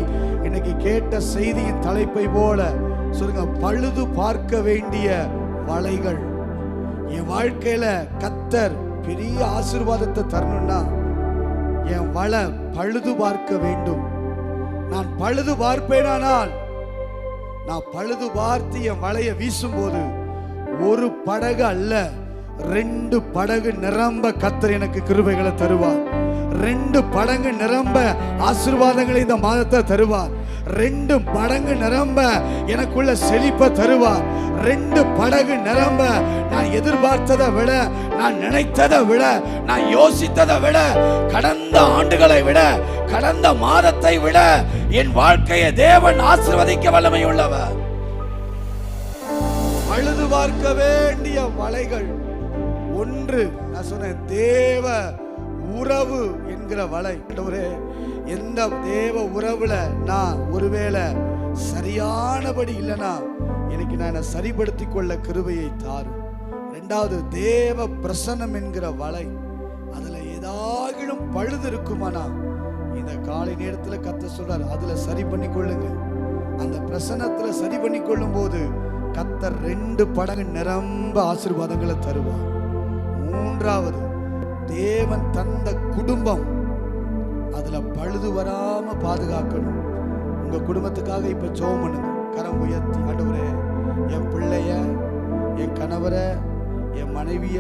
இன்னைக்கு கேட்ட செய்தியின் தலைப்பை போல சொல்லுங்க, பழுது பார்க்க வேண்டிய வலைகள். என் வாழ்க்கையில கர்த்தர் பெரிய ஆசீர்வாதத்தை தரணும்னா என் வலை பழுது பார்க்க வேண்டும். நான் பழுது பார்ப்பேனானால், நான் பழுது பார்த்து என் வலையை வீசும்போது ஒரு படகு அல்ல 2 படகு நிரம்ப கர்த்தர் எனக்கு கிருபைகளை தருவார். 2 படகு நிரம்ப ஆசீர்வாதங்களை இந்த மாதத்தை தருவார். 2 படகு நிரம்ப எனக்குள்ள செழிப்பை தருவார். 2 படகு நிரம்ப நான் எதிர்பார்த்ததை விட, நான் நினைத்ததை விட, நான் யோசித்ததை விட, கடந்த ஆண்டுகளை விட, கடந்த மாதத்தை விட என் வாழ்க்கையை தேவன் ஆசீர்வதிக்க வல்லமை உள்ளவர். பழுது பார்க்க வேண்டிய வலைகள் ஒன்று, நான் சொன்னேன், தேவ உறவு என்கிற வலை. எந்த தேவ உறவுல நான் ஒருவேளை சரியானபடி இல்லைனா எனக்கு நான் சரிப்படுத்திக் கொள்ள கிருபையை தாரும். 2வது, தேவ பிரசன்னம் என்கிற வலை. அதுல ஏதாகிலும் பழுது இருக்குமானா இந்த காலை நேரத்துல கர்த்தர் சொல்றார், அதுல சரி பண்ணி கொள்ளுங்க. அந்த பிரசன்னத்துல சரி பண்ணி கொள்ளும் போது கர்த்தர் 2 படகு நிரம்ப ஆசீர்வாதங்களை தருவார். 3வது, தேவன் தந்த குடும்பம், அதுல பழுது வராம பாதுகாக்கணும். உங்க குடும்பத்துக்காக இப்ப ஜெபம் பண்ணுங்க. கரம் உயர்த்தி, ஆண்டவரே, என் பிள்ளைய, என் கணவரை, என் மனைவிய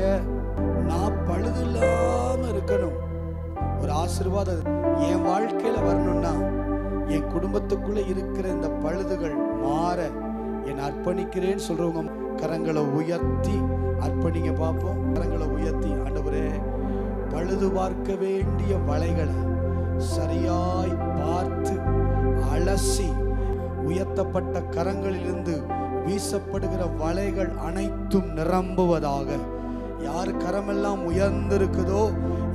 நான் பழுது இல்லாம இருக்கணும். ஒரு ஆசீர்வாதம் என் வாழ்க்கையில வரணும்னா என் குடும்பத்துக்குள்ள இருக்கிற இந்த பழுதுகள் மாற என் அர்ப்பணிக்கிறேன்னு சொல்றவங்க கரங்களை உயர்த்தி அர்ப்பணிங்க பார்ப்போம். கரங்களை உயர்த்தி, ஆண்டவரே, பழுது பார்க்க வேண்டிய வலைகளை சரியாய் பார்த்து அலசி உயர்த்தப்பட்ட கரங்களிலிருந்து வீசப்படுகிற வலைகள் அனைத்தும் நிரம்புவதாக. யார் கரமெல்லாம் உயர்ந்திருக்குதோ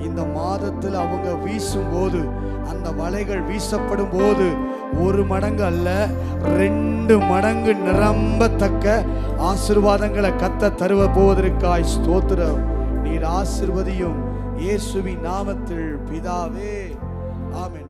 இந்த மாதத்தில் அவங்க வீசும் போது, அந்த வலைகள் வீசப்படும் போது 1 மடங்கு அல்ல 2 மடங்கு நிரம்பத்தக்க ஆசீர்வாதங்களை கர்த்தர் தருவ போவதற்காய் ஸ்தோத்திரம். நீர் ஆசீர்வதியும் இயேசுவின் நாமத்தில் பிதாவே, ஆமென்.